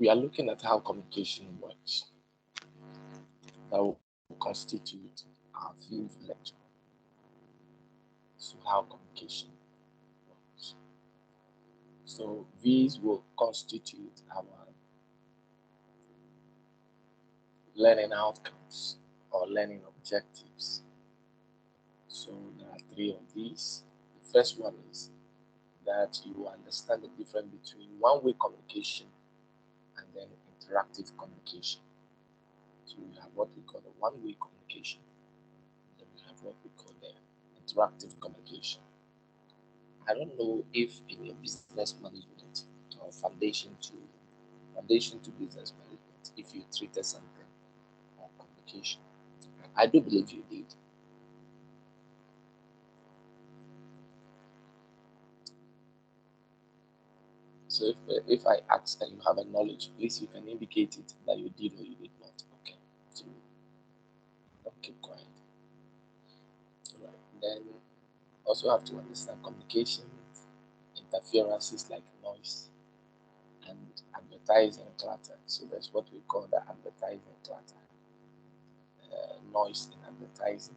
we are looking at how communication works. That will constitute our fifth lecture. So how communication works. So these will constitute our learning outcomes or learning objectives. So there are three of these. The first one is that you will understand the difference between one-way communication and then interactive communication. So we have what we call the one-way communication, and then we have what we call the interactive communication. I don't know if in your business management or foundation to business management, if you treated something on communication. I do believe you did. So if I ask and you have a knowledge, please you can indicate it that you did or you did not. Okay. So don't keep quiet. Right. Then also have to understand communication interferences like noise and advertising clutter. So that's what we call the advertising clutter. Noise in advertising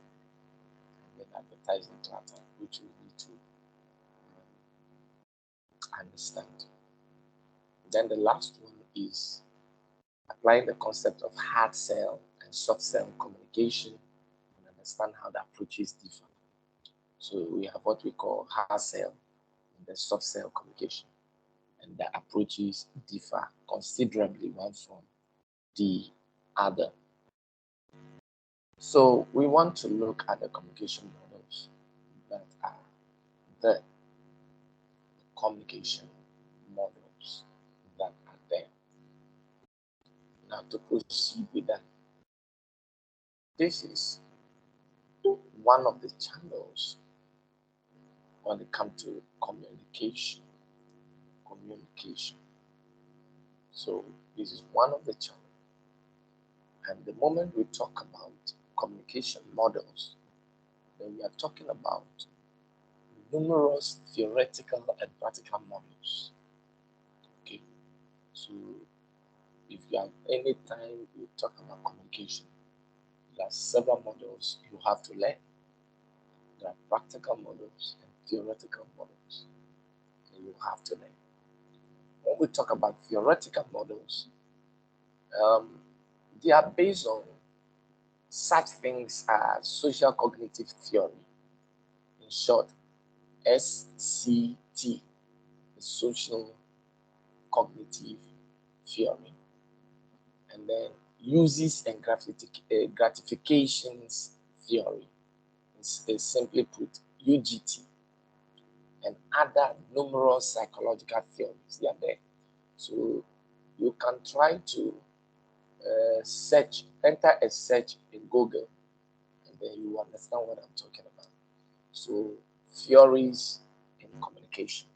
and then advertising clutter, which we need to understand. Then the last one is applying the concept of hard sell and soft sell communication and understand how the approaches differ. So we have what we call hard sell and the soft sell communication, and the approaches differ considerably one from the other. So we want to look at the communication models that are the communication models that are there. Now to proceed with that, this is one of the channels when it comes to communication. So this is one of the channels. And the moment we talk about communication models, then we are talking about numerous theoretical and practical models. Okay, so if you have any time you talk about communication, there are several models you have to learn. There are practical models and theoretical models that you have to learn. When we talk about theoretical models, they are based on such things as social cognitive theory, in short, SCT, the social cognitive theory, and then uses and gratifications theory, is simply put, UGT, and other numerous psychological theories. They are there. So you can try to enter a search in Google, and then you understand what I'm talking about. So theories in communication.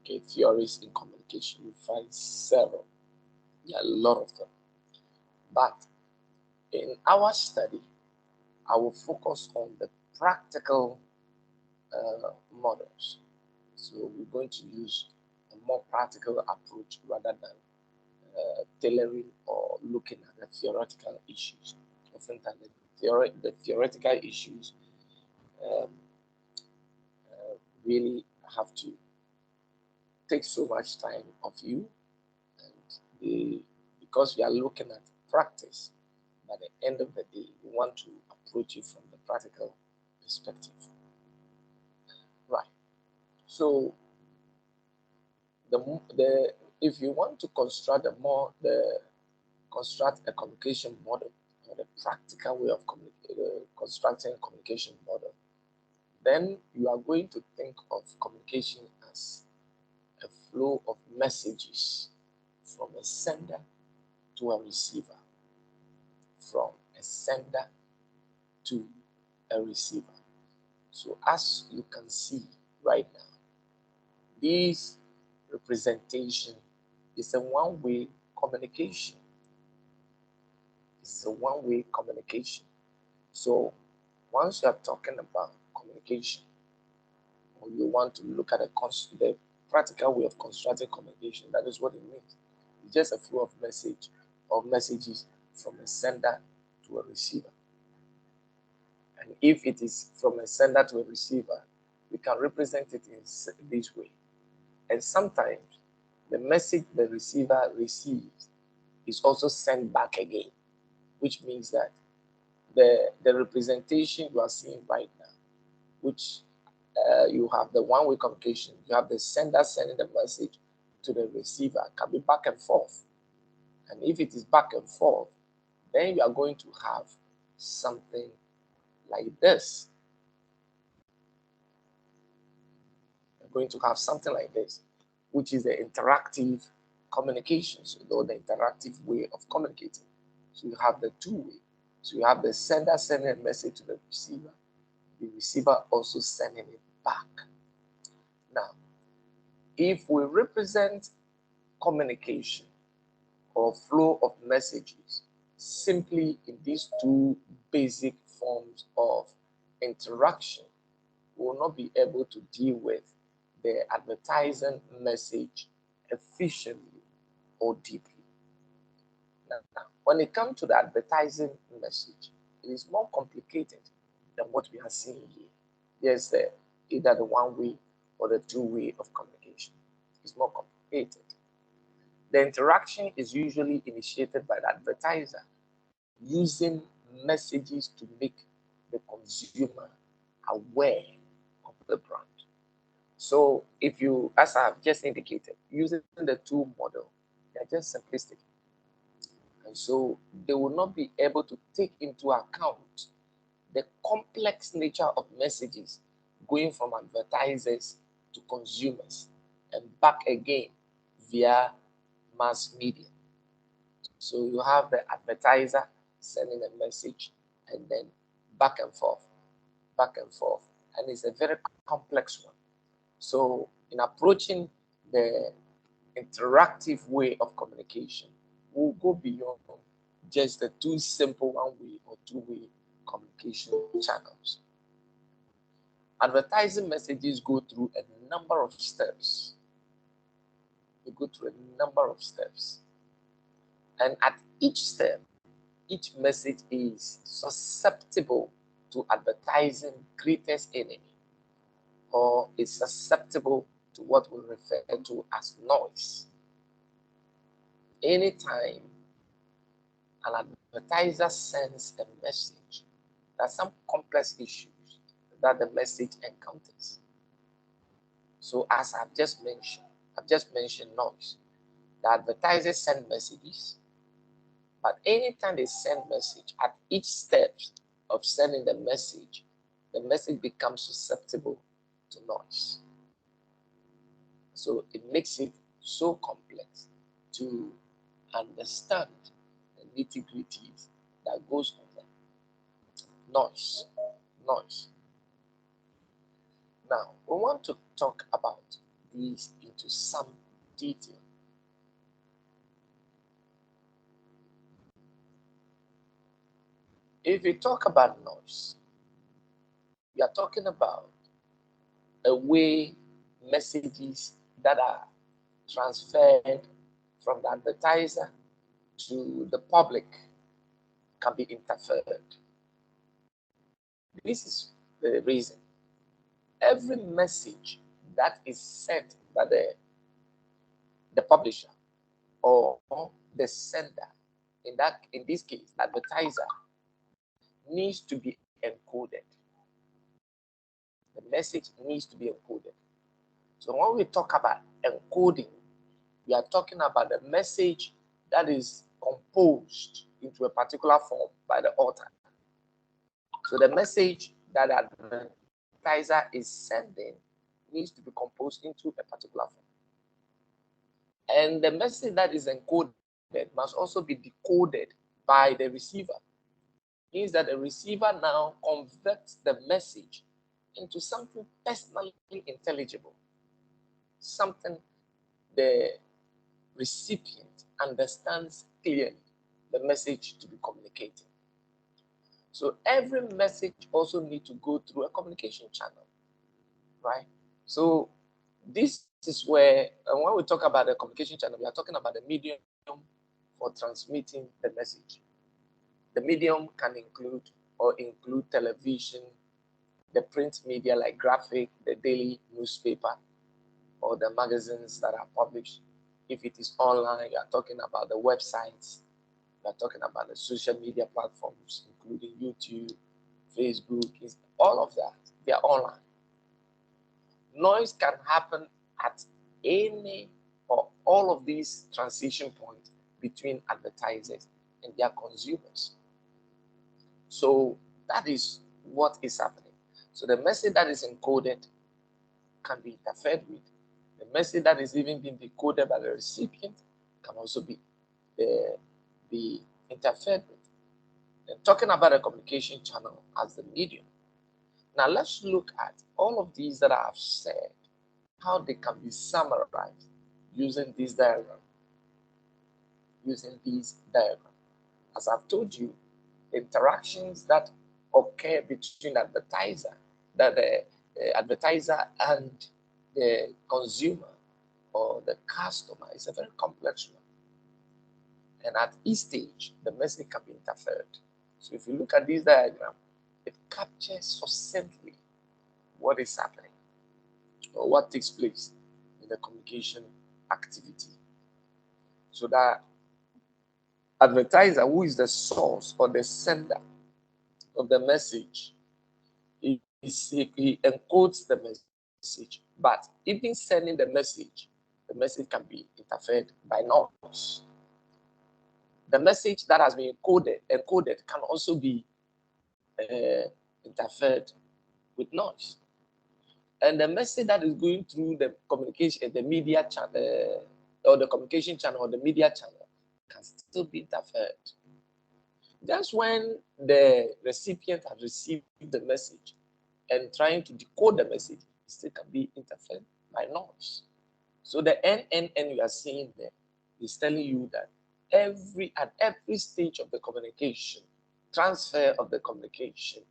Okay, theories in communication. You find several. There are a lot of them. But in our study, I will focus on the practical models. So we're going to use a more practical approach rather than tailoring or looking at the theoretical issues. Oftentimes, the theoretical issues um, really have to take so much time of you, and because we are looking at practice, by the end of the day, we want to approach it from the practical perspective. Right. So the if you want to construct construct a communication model or the practical way of constructing a communication model, then you are going to think of communication as a flow of messages from a sender to a receiver, from a sender to a receiver. So as you can see right now, this representation is a one-way communication. It's a one-way communication. So once you are talking about communication, or you want to look at the practical way of constructing communication, that is what it means. just a flow of messages from a sender to a receiver. And if it is from a sender to a receiver, we can represent it in this way. And sometimes the message the receiver receives is also sent back again, which means that the representation you are seeing right now, which you have the one-way communication, you have the sender sending the message to the receiver, can be back and forth. And if it is back and forth, then you are going to have something like this. You're going to have something like this, which is the interactive communications, or the interactive way of communicating. So you have the two-way. So you have the sender sending a message to the receiver also sending it back. Now, if we represent communication or flow of messages simply in these two basic forms of interaction, we will not be able to deal with the advertising message efficiently or deeply. Now, when it comes to the advertising message, it is more complicated than what we are seeing here. There's either the one-way or the two-way of communication. It's more complicated. The interaction is usually initiated by the advertiser using messages to make the consumer aware of the brand. So if you, as I've just indicated, using the two model, they're just simplistic. And so they will not be able to take into account the complex nature of messages going from advertisers to consumers and back again via mass media. So you have the advertiser sending a message and then back and forth, and it's a very complex one. So in approaching the interactive way of communication, we'll go beyond just the two simple one-way or two-way communication channels. Advertising messages go through a number of steps. They go through a number of steps. And at each step, each message is susceptible to advertising greatest enemy, or is susceptible to what we refer to as noise. Anytime an advertiser sends a message, there are some complex issues that the message encounters. So as I've just mentioned noise. The advertisers send messages, but anytime they send message, at each step of sending the message becomes susceptible to noise. So it makes it so complex to understand the nitty-gritties that goes on there. Noise. Now, we want to talk about these into some detail. If we talk about noise, we are talking about a way messages that are transferred from the advertiser to the public can be interfered. This is the reason. Every message that is sent by the publisher or the sender, in this case, the advertiser, needs to be encoded. The message needs to be encoded. So when we talk about encoding, we are talking about the message that is composed into a particular form by the author. So the message that the advertiser is sending needs to be composed into a particular form. And the message that is encoded must also be decoded by the receiver. It means that the receiver now converts the message into something personally intelligible, something the recipient understands clearly the message to be communicated. So every message also needs to go through a communication channel, right? So this is where, when we talk about the communication channel, we are talking about the medium for transmitting the message. The medium can include television, the print media like graphic, the daily newspaper, or the magazines that are published. If it is online, you are talking about the websites, you are talking about the social media platforms, including YouTube, Facebook, all of that. They are online. Noise can happen at any or all of these transition points between advertisers and their consumers. So that is what is happening. So the message that is encoded can be interfered with. The message that is even being decoded by the recipient can also be interfered with. And talking about a communication channel as the medium. Now let's look at all of these that I have said, how they can be summarized using this diagram. As I've told you, the interactions that occur between the advertiser and the consumer or the customer is a very complex one. And at each stage, the message can be interfered. So if you look at this diagram, it captures succinctly what is happening or what takes place in the communication activity. So that advertiser, who is the source or the sender of the message, he encodes the message. But even sending the message can be interfered by noise. The message that has been encoded can also be interfered with noise. And the message that is going through the communication, the media channel, or the communication channel or the media channel can still be interfered. Just when the recipient has received the message and trying to decode the message, it still can be interfered by noise. So the NNN you are seeing there is telling you that at every stage of the communication, transfer of the communication,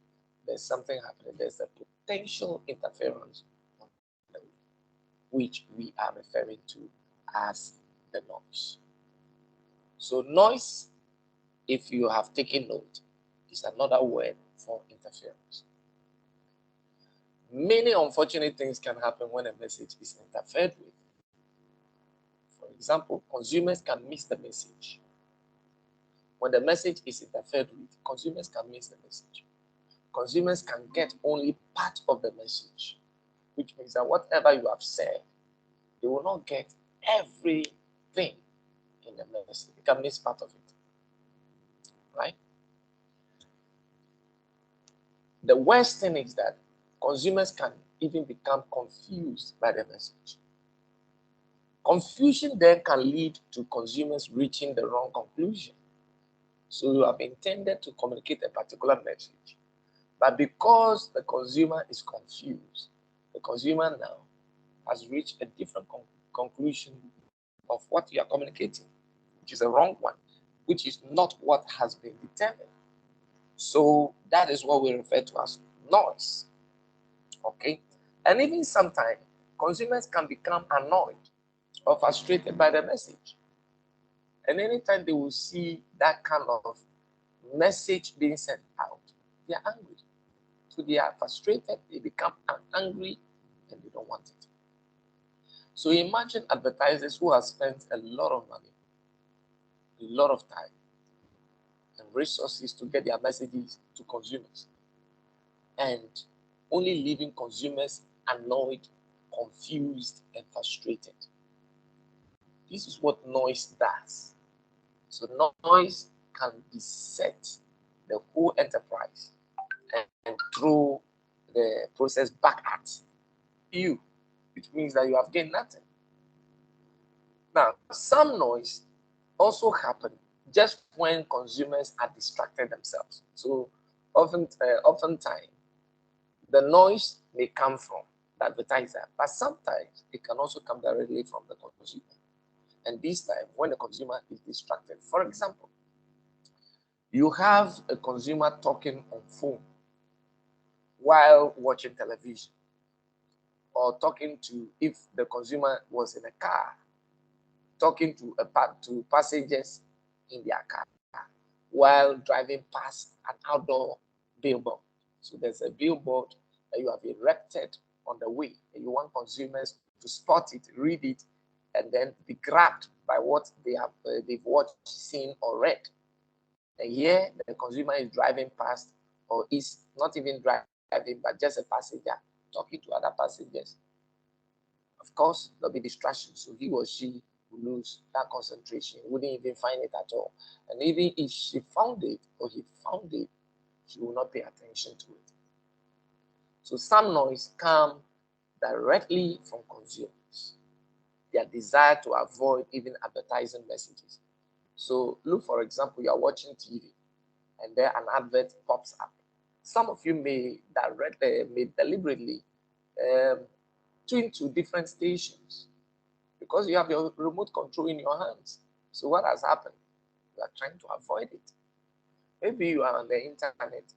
there's something happening. There's a potential interference, which we are referring to as the noise. So noise, if you have taken note, is another word for interference. Many unfortunate things can happen when a message is interfered with. For example, consumers can miss the message. When the message is interfered with, consumers can miss the message. Consumers can get only part of the message, which means that whatever you have said, they will not get everything in the message. They can miss part of it, right? The worst thing is that consumers can even become confused by the message. Confusion then can lead to consumers reaching the wrong conclusion. So you have intended to communicate a particular message, but because the consumer is confused, the consumer now has reached a different conclusion of what you are communicating, which is a wrong one, which is not what has been determined. So that is what we refer to as noise. Okay? And even sometimes, consumers can become annoyed or frustrated by the message. And anytime they will see that kind of message being sent out, they are angry. So they are frustrated, they become angry, and they don't want it. So imagine advertisers who have spent a lot of money, a lot of time, and resources to get their messages to consumers, and only leaving consumers annoyed, confused, and frustrated. This is what noise does. So noise can beset the whole enterprise and throw the process back at you, which means that you have gained nothing. Now, some noise also happens just when consumers are distracted themselves. So oftentimes, the noise may come from the advertiser, but sometimes it can also come directly from the consumer. And this time, when the consumer is distracted, for example, you have a consumer talking on phone while watching television, or talking to, if the consumer was in a car, talking to passengers in their car while driving past an outdoor billboard. So there's a billboard that you have erected on the way, and you want consumers to spot it, read it, and then be grabbed by what they've watched, seen, or read. And here the consumer is driving past, or is not even driving, but just a passenger talking to other passengers. Of course, there'll be distractions, so he or she will lose that concentration, wouldn't even find it at all. And even if she found it or he found it, she will not pay attention to it. So some noise comes directly from consumers, their desire to avoid even advertising messages. So look, for example, you are watching TV and there an advert pops up. Some of you may deliberately tune to different stations because you have your remote control in your hands. So what has happened? You are trying to avoid it. Maybe you are on the internet,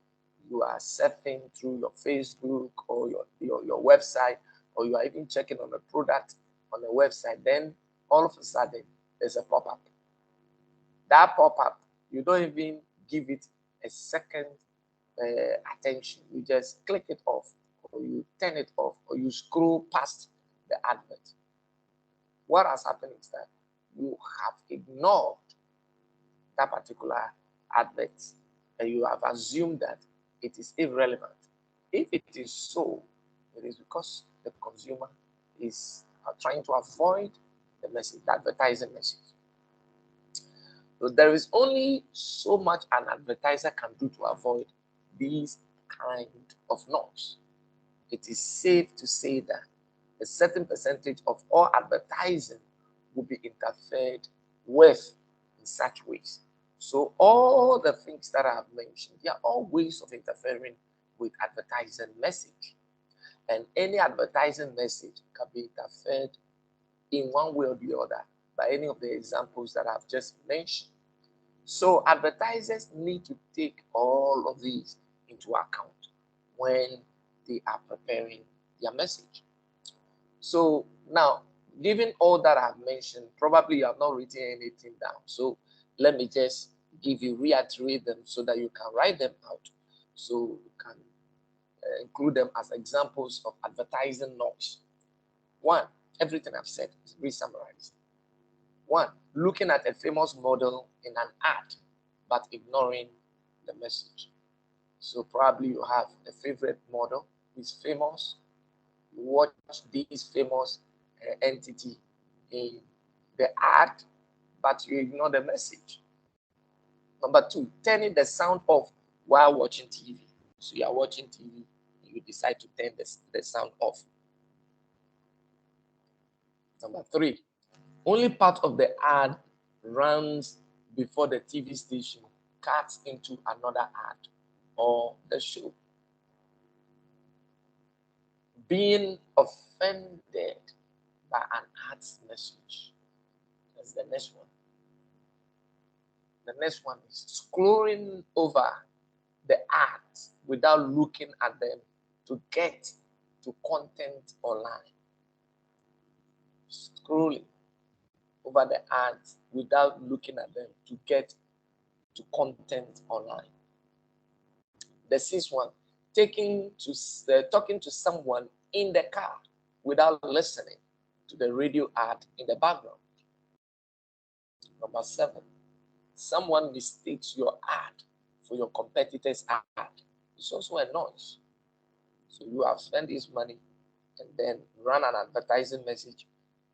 you are surfing through your Facebook or your website, or you are even checking on a product on the website. Then all of a sudden, there's a pop-up. That pop-up, you don't even give it a second attention. You just click it off, or you turn it off, or you scroll past the advert. What has happened is that you have ignored that particular advert, and you have assumed that it is irrelevant. If it is so, it is because the consumer is trying to avoid the message, the advertising message. So there is only so much an advertiser can do to avoid these kind of noise. It is safe to say that a certain percentage of all advertising will be interfered with in such ways. So all the things that I have mentioned, they are all ways of interfering with advertising message. And any advertising message can be interfered in one way or the other by any of the examples that I've just mentioned. So advertisers need to take all of these into account when they are preparing their message. So now, given all that I've mentioned, probably you have not written anything down. So let me just reiterate them so that you can write them out. So you can include them as examples of advertising noise. One, everything I've said is re-summarized. One, looking at a famous model in an ad, but ignoring the message. So probably you have a favorite model who is famous. You watch this famous entity in the ad, but you ignore the message. Number two, turning the sound off while watching TV. So you are watching TV, you decide to turn the sound off. Number three, only part of the ad runs before the TV station cuts into another ad or the show. Being offended by an ad's message. That's the next one. The next one is scrolling over the ads without looking at them to get to content online. Scrolling over the ads without looking at them to get to content online. The sixth one, talking to someone in the car without listening to the radio ad in the background. Number seven, someone mistakes your ad for your competitor's ad. It's also a noise. So you have spent this money and then run an advertising message,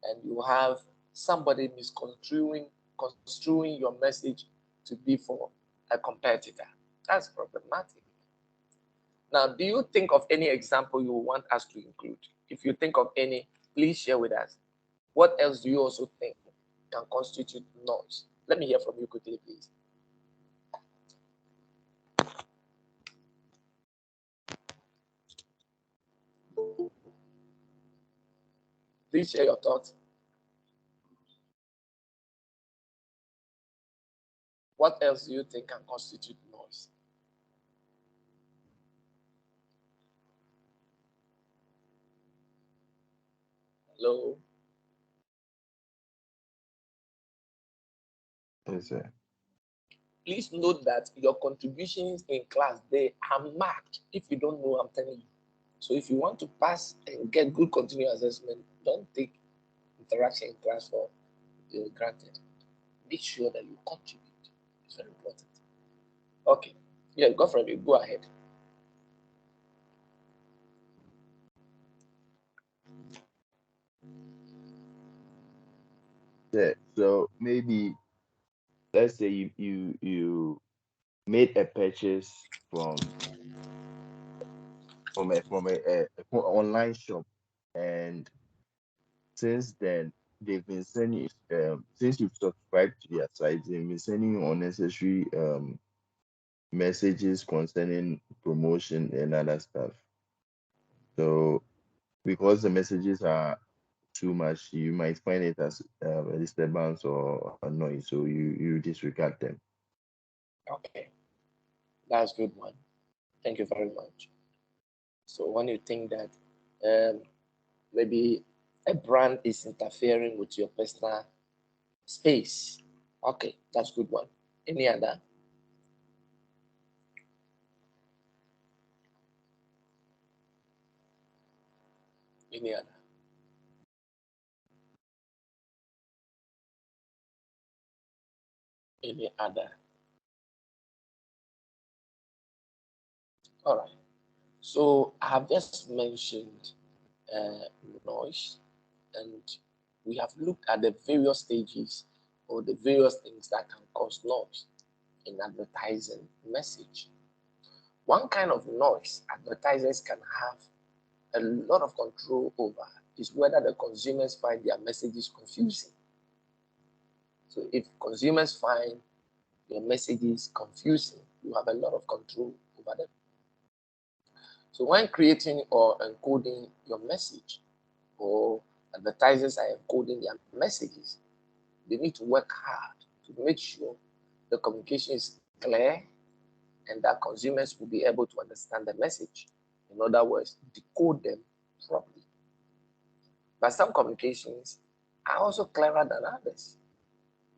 and you have somebody construing your message to be for a competitor. That's problematic. Now, do you think of any example you want us to include? If you think of any, please share with us. What else do you also think can constitute noise? Let me hear from you quickly, please. Please share your thoughts. What else do you think can constitute noise? Hello? Yes, sir. Please note that your contributions in class, they are marked. If you don't know, I'm telling you. So if you want to pass and get good continuous assessment, don't take interaction in class for granted. Make sure that you contribute. It's very important. Okay. Yeah, go for it. Go ahead. Yeah. So maybe let's say you made a purchase from a online shop, and since then they've been sending since you've subscribed to their site, they've been sending you unnecessary messages concerning promotion and other stuff. So because the messages are too much, you might find it as a disturbance or a noise, so you disregard them. Okay. That's a good one. Thank you very much. So when you think that maybe a brand is interfering with your personal space, okay, that's a good one. Any other? Any other? Any other? All right. So I have just mentioned uh, noise, and we have looked at the various stages or the various things that can cause noise in advertising message. One kind of noise advertisers can have a lot of control over is whether the consumers find their messages confusing. So if consumers find your messages confusing, you have a lot of control over them. So when creating or encoding your message, or advertisers are encoding their messages, they need to work hard to make sure the communication is clear and that consumers will be able to understand the message. In other words, decode them properly. But some communications are also cleverer than others.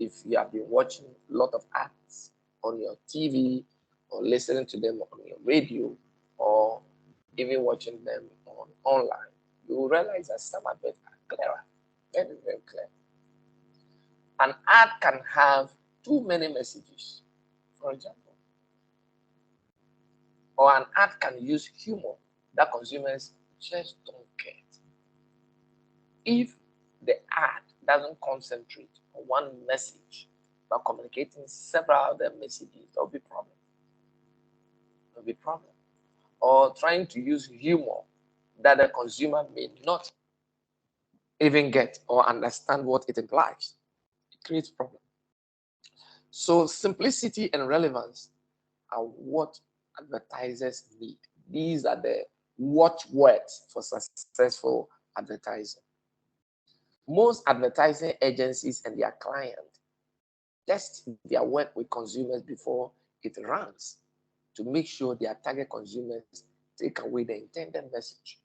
If you have been watching a lot of ads on your TV or listening to them on your radio or even watching them on online, you will realize that some adverts are clearer, very, very clear. An ad can have too many messages, for example, or an ad can use humor that consumers just don't get. If the ad doesn't concentrate on one message but communicating several other messages, there'll be problem. There'll be problem. Or trying to use humor that the consumer may not even get or understand what it implies. It creates problem. So simplicity and relevance are what advertisers need. These are the watchwords for successful advertising. Most advertising agencies and their clients test their work with consumers before it runs to make sure their target consumers take away the intended message.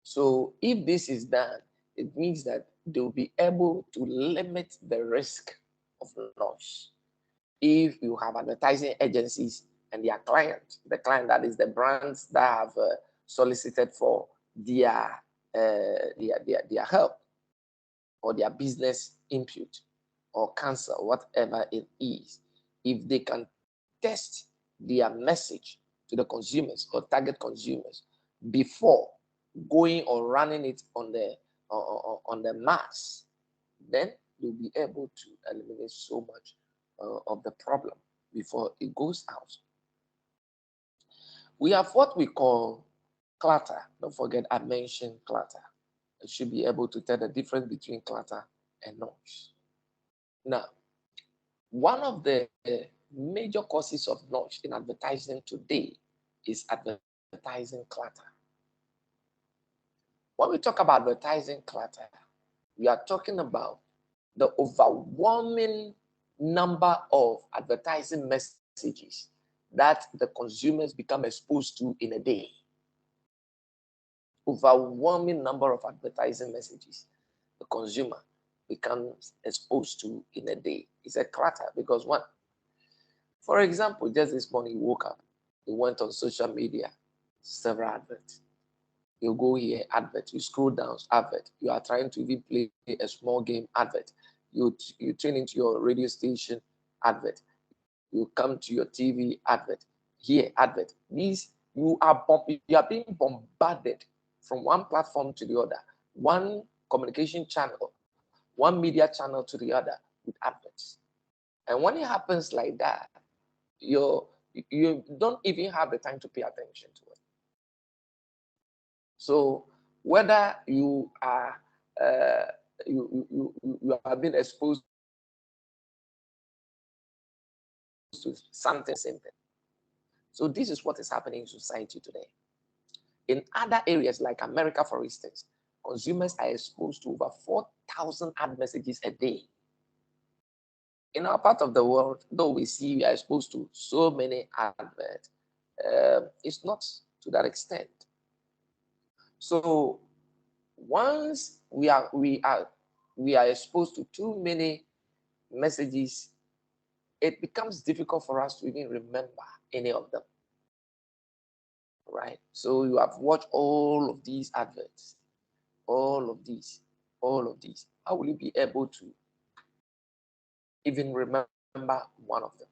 So if this is done, it means that they will be able to limit the risk of noise. If you have advertising agencies and their client, the client that is the brands that have solicited for their help or their business input or cancer, whatever it is, if they can test their message to the consumers or target consumers before going or running it on the mass, then you'll be able to eliminate so much of the problem before it goes out. We have what we call clutter. Don't forget, I mentioned clutter. I should be able to tell the difference between clutter and noise. Now, one of the major causes of noise in advertising today is advertising clutter. When we talk about advertising clutter, we are talking about the overwhelming number of advertising messages that the consumers become exposed to in a day. Overwhelming number of advertising messages. The consumer becomes exposed to in a day. It's a clutter because one, for example, just this morning you woke up, you went on social media, several adverts. You go here, advert. You scroll down, advert. You are trying to even play a small game, advert. You tune into your radio station, advert. You come to your TV, advert. Here, advert. These you are being bombarded from one platform to the other, one communication channel, one media channel to the other with adverts. And when it happens like that, you don't even have the time to pay attention to it. So whether you are you have been exposed to something, same thing. So this is what is happening in society today. In other areas like America, for instance, consumers are exposed to over 4,000 ad messages a day. In our part of the world, though we are exposed to so many adverts, it's not to that extent. So once we are exposed to too many messages, it becomes difficult for us to even remember any of them. Right? So you have watched all of these adverts, all of these. How will you be able to even remember one of them?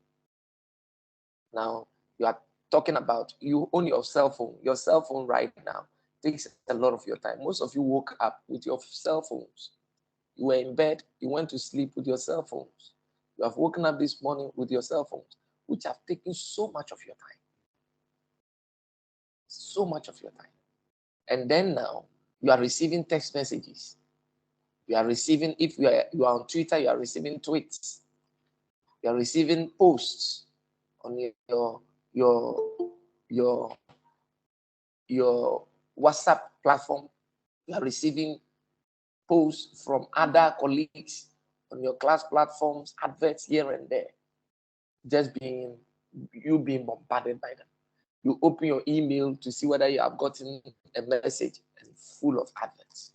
Now, you are talking about you own your cell phone. Your cell phone right now takes a lot of your time. Most of you woke up with your cell phones. You were in bed, you went to sleep with your cell phones. You have woken up this morning with your cell phones, which have taken so much of your time. So much of your time. And then now you are receiving text messages. You are receiving, if you are on Twitter, you are receiving tweets. You are receiving posts on your your your WhatsApp platform. You are receiving posts from other colleagues on your class platforms, adverts here and there. Just being bombarded by them. You open your email to see whether you have gotten a message and full of adverts.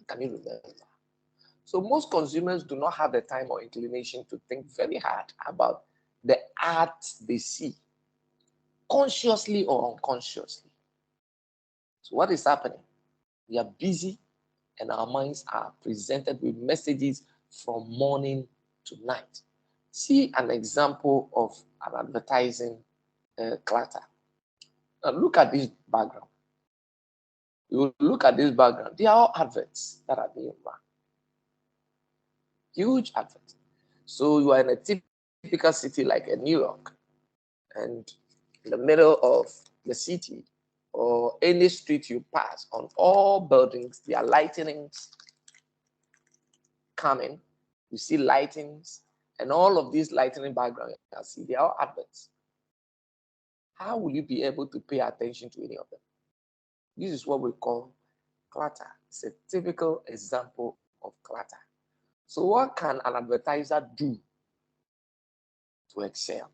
Can you remember? So most consumers do not have the time or inclination to think very hard about the ads they see, consciously or unconsciously. So what is happening? We are busy and our minds are presented with messages from morning to night. See an example of an advertising clutter. Now look at this background. You look at this background. They are all adverts that are being run. Huge adverts. So you are in a typical city like New York, and in the middle of the city or any street you pass, on all buildings, there are lightnings coming. You see lightings, and all of these lightning background, you can see they are all adverts. How will you be able to pay attention to any of them? This is what we call clutter. It's a typical example of clutter. So what can an advertiser do to excel?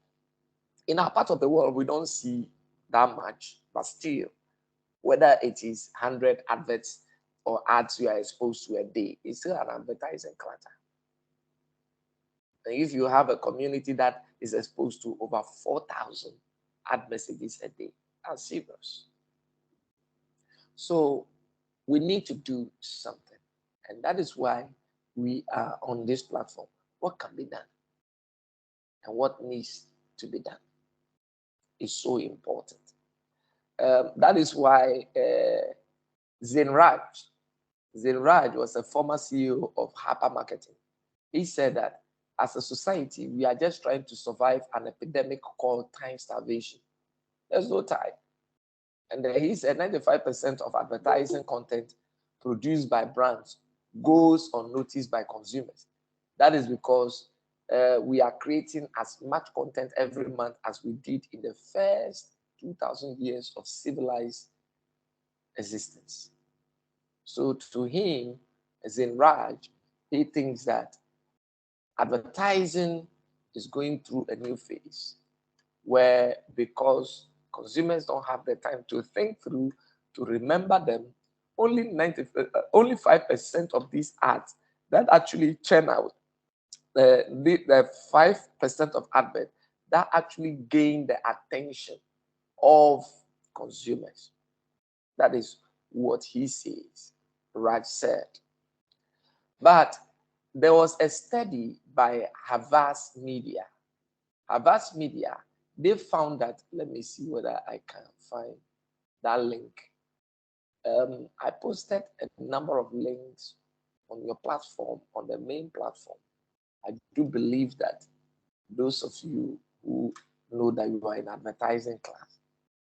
In our part of the world, we don't see that much, but still, whether it is 100 adverts or ads you are exposed to a day, it's still an advertising clutter. And if you have a community that is exposed to over 4,000 ad messages a day, that's serious. So we need to do something. And that is why we are on this platform. What can be done? And what needs to be done is so important. That is why Zinraj was a former CEO of Harper Marketing. He said that as a society, we are just trying to survive an epidemic called time starvation. There's no time. And then he said 95% of advertising content produced by brands goes unnoticed by consumers. That is because we are creating as much content every month as we did in the first 2,000 years of civilized existence. So to him, as in Raj, he thinks that advertising is going through a new phase where, because consumers don't have the time to think through, to remember them, only 5% of these ads that actually churn out the 5% of advert that actually gain the attention of consumers. That is what he says, Raj said. But there was a study by Havas Media. Havas Media, they found that, let me see whether I can find that link. I posted a number of links on your platform, on the main platform. I do believe that those of you who know that you are in advertising class,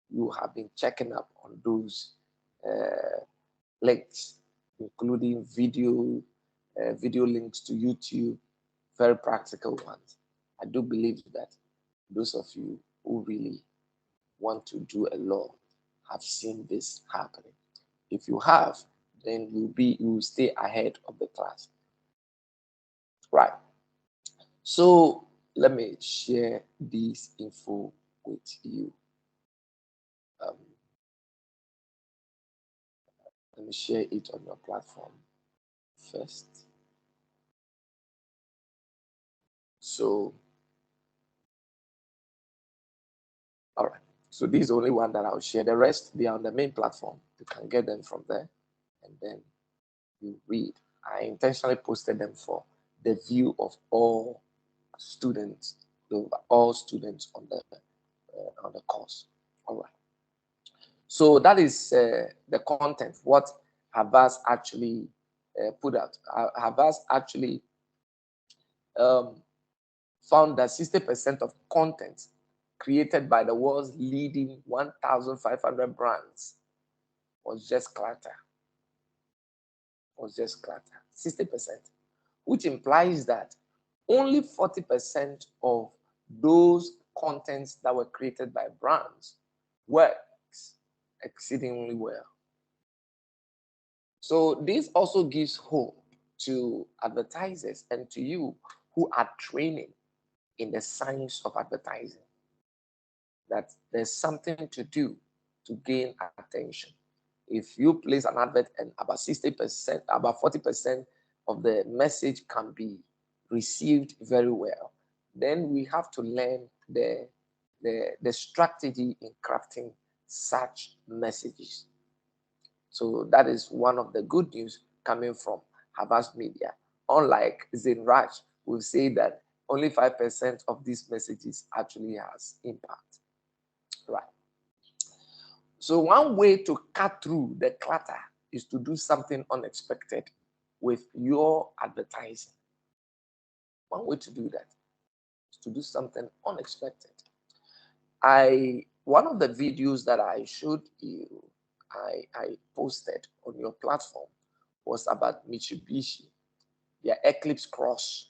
you have been checking up on those links, including video links to YouTube, very practical ones. I do believe that those of you who really want to do a lot have seen this happening. If you have, then you will stay ahead of the class. Right. So let me share this info with you. Um, let me share it on your platform first. So, all right. So this is only one that I'll share. The rest, they are on the main platform. You can get them from there, and then you read. I intentionally posted them for the view of all students, all students on the course. All right. So that is the content. What Havas actually put out. Havas actually found that 60% of content created by the world's leading 1,500 brands was just clutter. Was just clutter. 60%, which implies that only 40% of those contents that were created by brands works exceedingly well. So this also gives hope to advertisers and to you who are training in the science of advertising, that there's something to do to gain attention. If you place an advert and about 60%, about 40% of the message can be received very well, then we have to learn the strategy in crafting such messages. So that is one of the good news coming from Havas Media. Unlike Zain Raj, will say that only 5% of these messages actually has impact. Right. So one way to cut through the clutter is to do something unexpected with your advertising. One way to do that is to do something unexpected. One of the videos that I showed you, I posted on your platform was about Mitsubishi, their Eclipse Cross.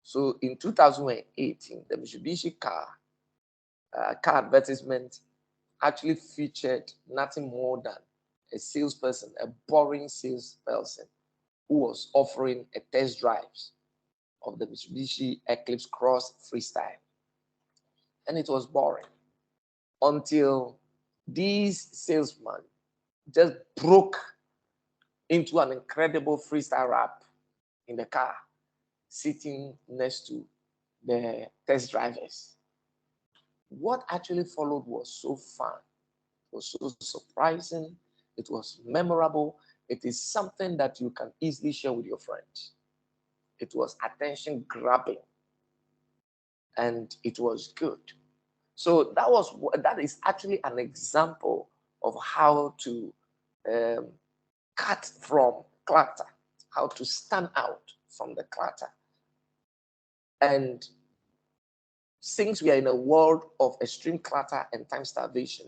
So in 2018, the Mitsubishi car advertisement actually featured nothing more than a salesperson, a boring salesperson who was offering a test drive of the Mitsubishi Eclipse Cross Freestyle. And it was boring until these salesmen just broke into an incredible freestyle rap in the car, sitting next to the test drivers. What actually followed was so fun, it was so surprising, it was memorable. It is something that you can easily share with your friends. It was attention grabbing, and it was good. So that is actually an example of how to um, cut from clutter, how to stand out from the clutter. And since we are in a world of extreme clutter and time starvation,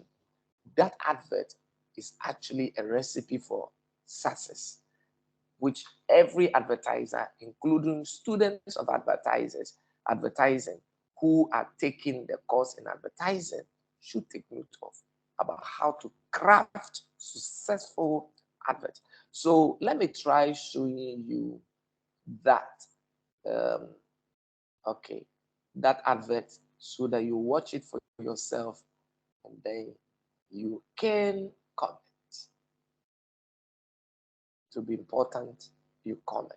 that advert is actually a recipe for success, which every advertiser, including students of advertising, who are taking the course in advertising, should take note of, about how to craft successful adverts. So let me try showing you that. Um, okay, that advert so that you watch it for yourself and then you can comment. To be important, you comment.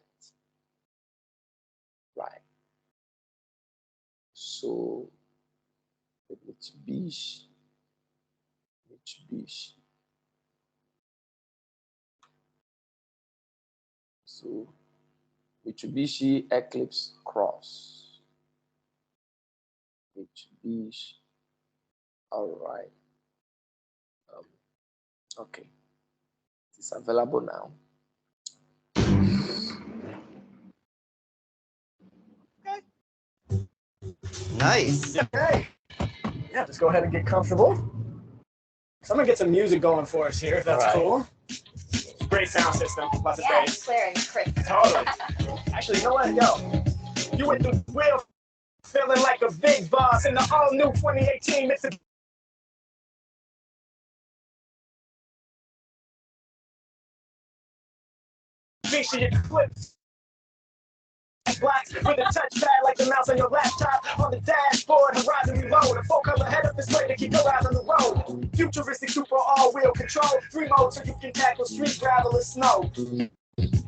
Right. So Mitsubishi, Mitsubishi. So Mitsubishi Eclipse Cross. Mitsubishi. All right. Um, okay. It's available now. Nice. Okay. Yeah, just go ahead and get comfortable. So I'm gonna get some music going for us here, if that's cool. Great sound system, lots of bass. Clear and crisp. Totally. Actually, you know what? Yo, you with the wheel, feeling like a big boss in the all new 2018 Mitsubishi Eclipse. Blocks with a touchpad like the mouse on your laptop. On the dashboard, horizon reload. A full color head up display to keep your eyes on the road. Futuristic super all-wheel control. 3 modes so you can tackle street gravel or snow.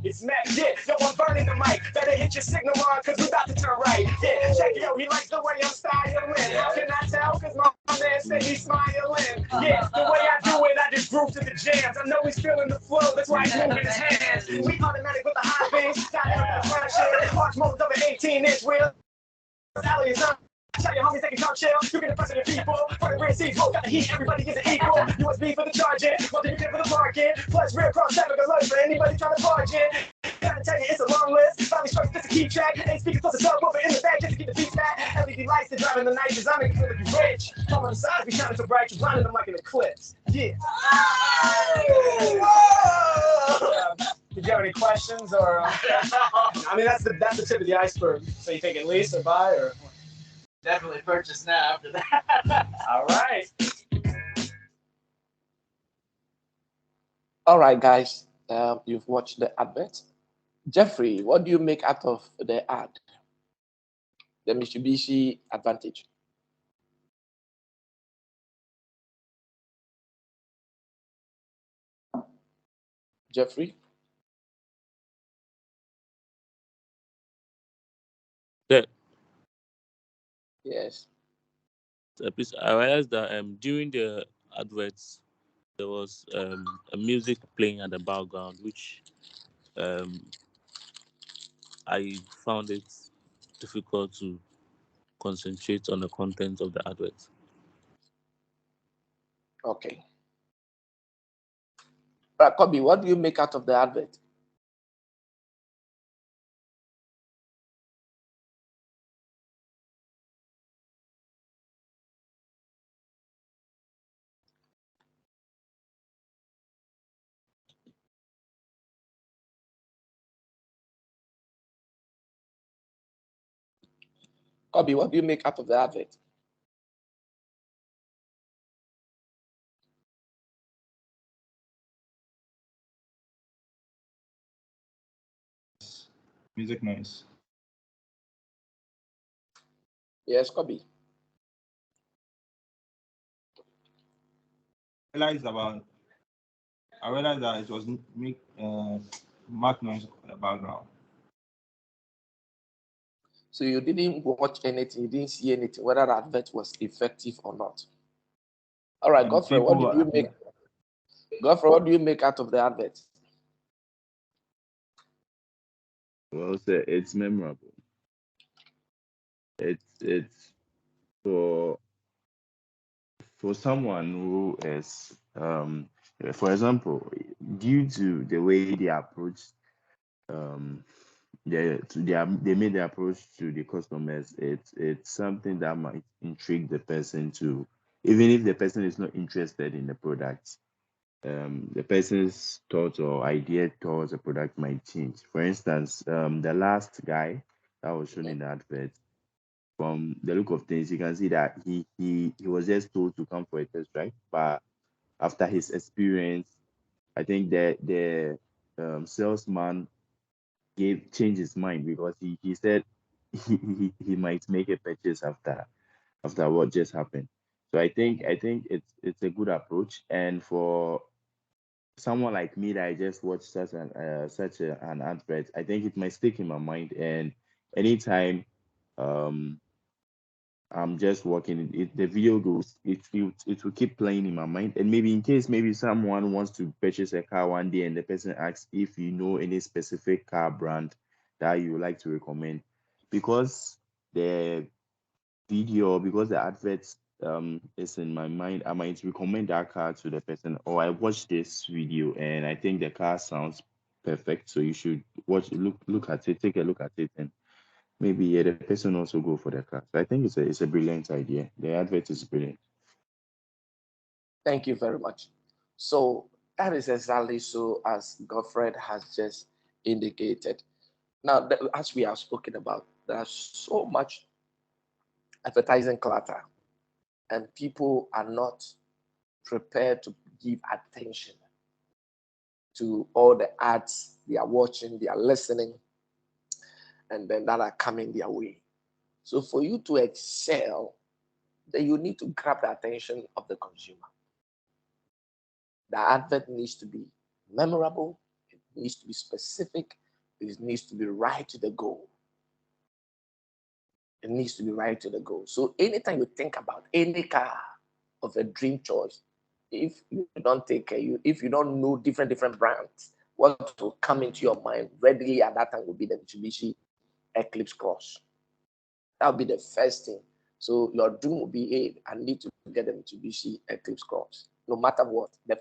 It's Mac, yeah, yo, I'm burning the mic. Better hit your signal on, cause we about to turn right. Yeah, check yo, he likes the way I'm styling. How can I tell? Cause my man said he's smiling. Yeah, the way I do it, I just groove to the jams. I know he's feeling the flow, that's why he's moving his hands. We automatic with the high beams, got it up the front shit. Watch modes of an 18-inch wheel. Sally is on. Tell your homies they can come chill. You can impress the people. For the red seats, got the heat. Everybody gets an equal. USB for the charging, multi-pin for the parking. Plus rear cross traffic alert for anybody trying to barge in. Gotta tell you, it's a long list. Finally struck this a key track. 8 speakers plus a subwoofer in the back just to get the beats back. LED lights to drive in the night. Design make you feel like you're rich. Come on the side, be shining so bright, you're blinding them like an eclipse. Yeah. Did you have any questions or? I mean, that's the tip of the iceberg. So you thinking lease or buy or? Definitely purchase now after that. All right. All right, guys. You've watched the advert. Jeffrey, what do you make out of the ad? The Mitsubishi Advantage. Jeffrey? The, Yes. please, I realized that during the adverts there was a music playing at the background, which um, I found it difficult to concentrate on the content of the advert. Okay. Kobe, what do you make out of the advert? Kobe, what do you make out of the advert? Music noise. Yes, Kobe. I realized that it was make mark noise in the background. So you didn't watch anything, you didn't see anything, whether the advert was effective or not. All right, And Godfrey, what did you make? Godfrey, what do you make out of the advert? Well, sir, it's memorable. It's for someone who is for example, due to the way they approach um they made the approach to the customers, it's something that might intrigue the person to, even if the person is not interested in the product, the person's thoughts or idea towards the product might change. For instance, the last guy that was shown in the advert, from the look of things, you can see that he was just told to come for a test drive, but after his experience, I think the salesman gave changed his mind, because he said he might make a purchase after what just happened. So I think it's a good approach, and for someone like me that I just watched such an advert, I think it might stick in my mind, and anytime I'm just walking, the video goes, it will keep playing in my mind. And maybe in case maybe someone wants to purchase a car one day and the person asks if you know any specific car brand that you would like to recommend, because the video, because the advert is in my mind, I might recommend that car to the person. Or I watched this video and I think the car sounds perfect, so you should look at it, take a look at it, and maybe yeah, the person also go for the car. So I think it's a brilliant idea. The advert is brilliant. Thank you very much. So that is exactly so as Godfred has just indicated. Now, as we have spoken about, there's so much advertising clutter, and people are not prepared to give attention to all the ads they are watching, they are listening, and then that are coming their way. So for you to excel, then you need to grab the attention of the consumer. The advert needs to be memorable, it needs to be specific, it needs to be right to the goal. It needs to be right to the goal. So anytime you think about any car of a dream choice, if you don't take care, if you don't know different brands, what will come into your mind readily at that time will be the Mitsubishi Eclipse Cross. That will be the first thing. So your dream will be, hey, I need to get the Mitsubishi Eclipse Cross. No matter what, the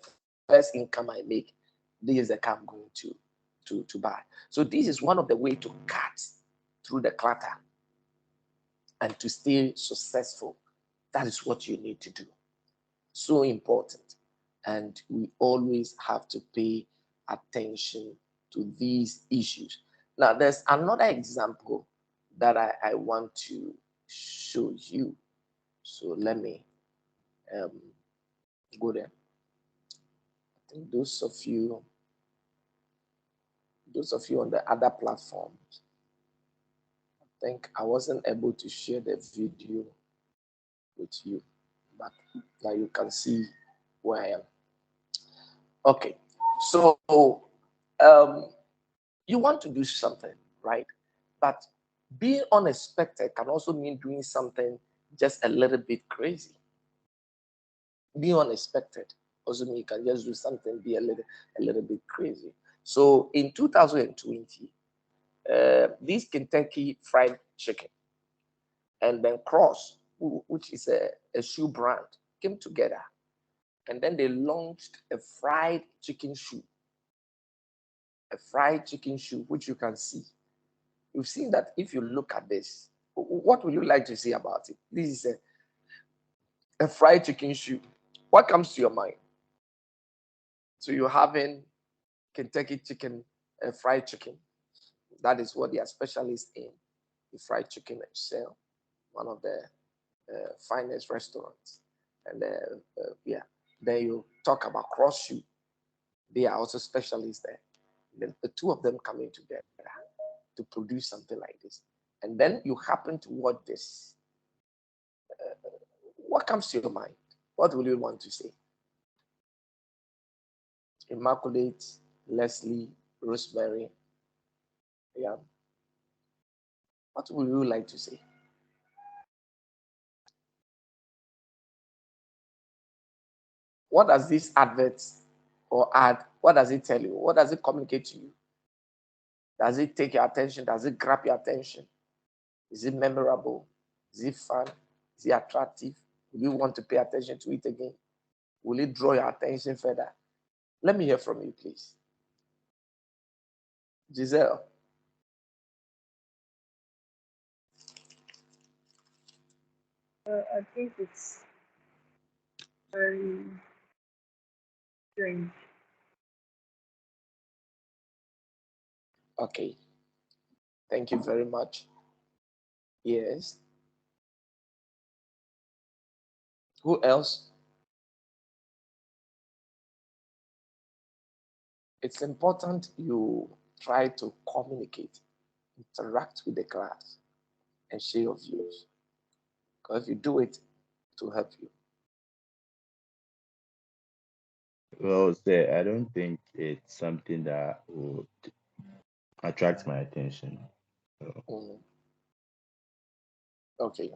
first income I make, this is the car I'm going to buy. So this is one of the way to cut through the clutter and to stay successful. That is what you need to do. So important. And we always have to pay attention to these issues. Now, there's another example that I want to show you. So let me um, go there. I think those of you on the other platforms, I think I wasn't able to share the video with you, but now you can see where I am. Okay, so um, you want to do something, right? But being unexpected can also mean doing something just a little bit crazy. Being unexpected also mean you can just do something be a little bit crazy. So in 2020, this Kentucky Fried Chicken and then Cross, which is a shoe brand, came together, and then they launched a fried chicken shoe, which you can see. You've seen that if you look at this, what would you like to say about it? This is a fried chicken shoe. What comes to your mind? So you're having Kentucky chicken, fried chicken. That is what they are specialists in, the fried chicken sell, one of the finest restaurants. And yeah, then you talk about cross shoe. They are also specialists there. Then the two of them coming together to produce something like this. And then you happen to watch this. What comes to your mind? What will you want to say? Immaculate, Leslie, Rosemary. Yeah. What would you like to say? What does this advert or ad, what does it tell you? What does it communicate to you? Does it take your attention? Does it grab your attention? Is it memorable? Is it fun? Is it attractive? Will you want to pay attention to it again? Will it draw your attention further? Let me hear from you, please. Giselle. I think it's very strange. Okay. Thank you very much. Yes. Who else? It's important you try to communicate, interact with the class, and share your views. Because if you do it, it will help you. Well, say I don't think it's something that would attract my attention. So, Mm. Okay.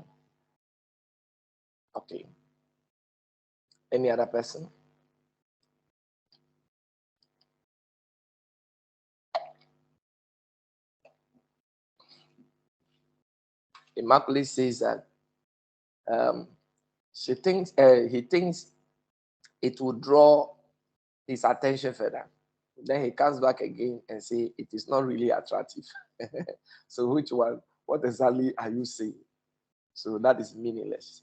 Okay. Any other person? Immaculate says that um, he thinks it will draw his attention further. Then he comes back again and say it is not really attractive. So which one? What exactly are you saying? So that is meaningless.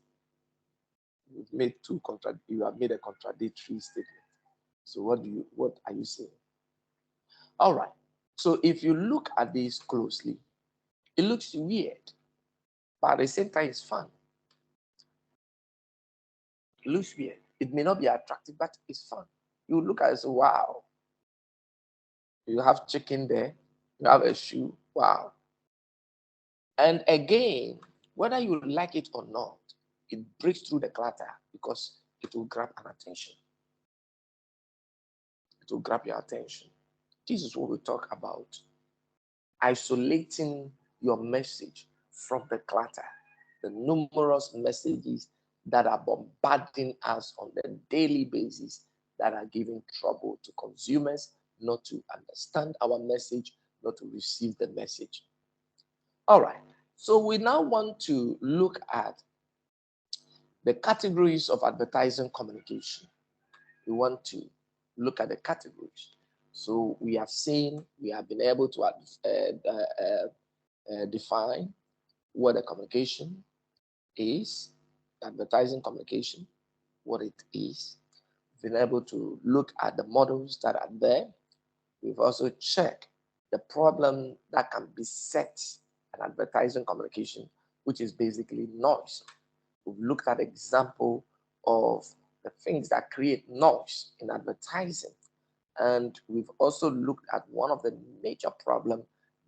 You have made a contradictory statement. So what are you saying? All right. So if you look at this closely, it looks weird, but at the same time it's fun. It looks weird. It may not be attractive, but it's fun. You look at it and say, wow, you have chicken there, you have a shoe, wow. And again, whether you like it or not, it breaks through the clutter because it will grab an attention. It will grab your attention. This is what we talk about. Isolating your message from the clutter, the numerous messages that are bombarding us on a daily basis that are giving trouble to consumers, not to understand our message, not to receive the message. All right. So we now want to look at the categories of advertising communication. We want to look at the categories. So we have been able to define what a communication is, advertising communication, what it is. We've been able to look at the models that are there. We've also checked the problem that can beset an advertising communication, which is basically noise. We've looked at example of the things that create noise in advertising. And we've also looked at one of the major problems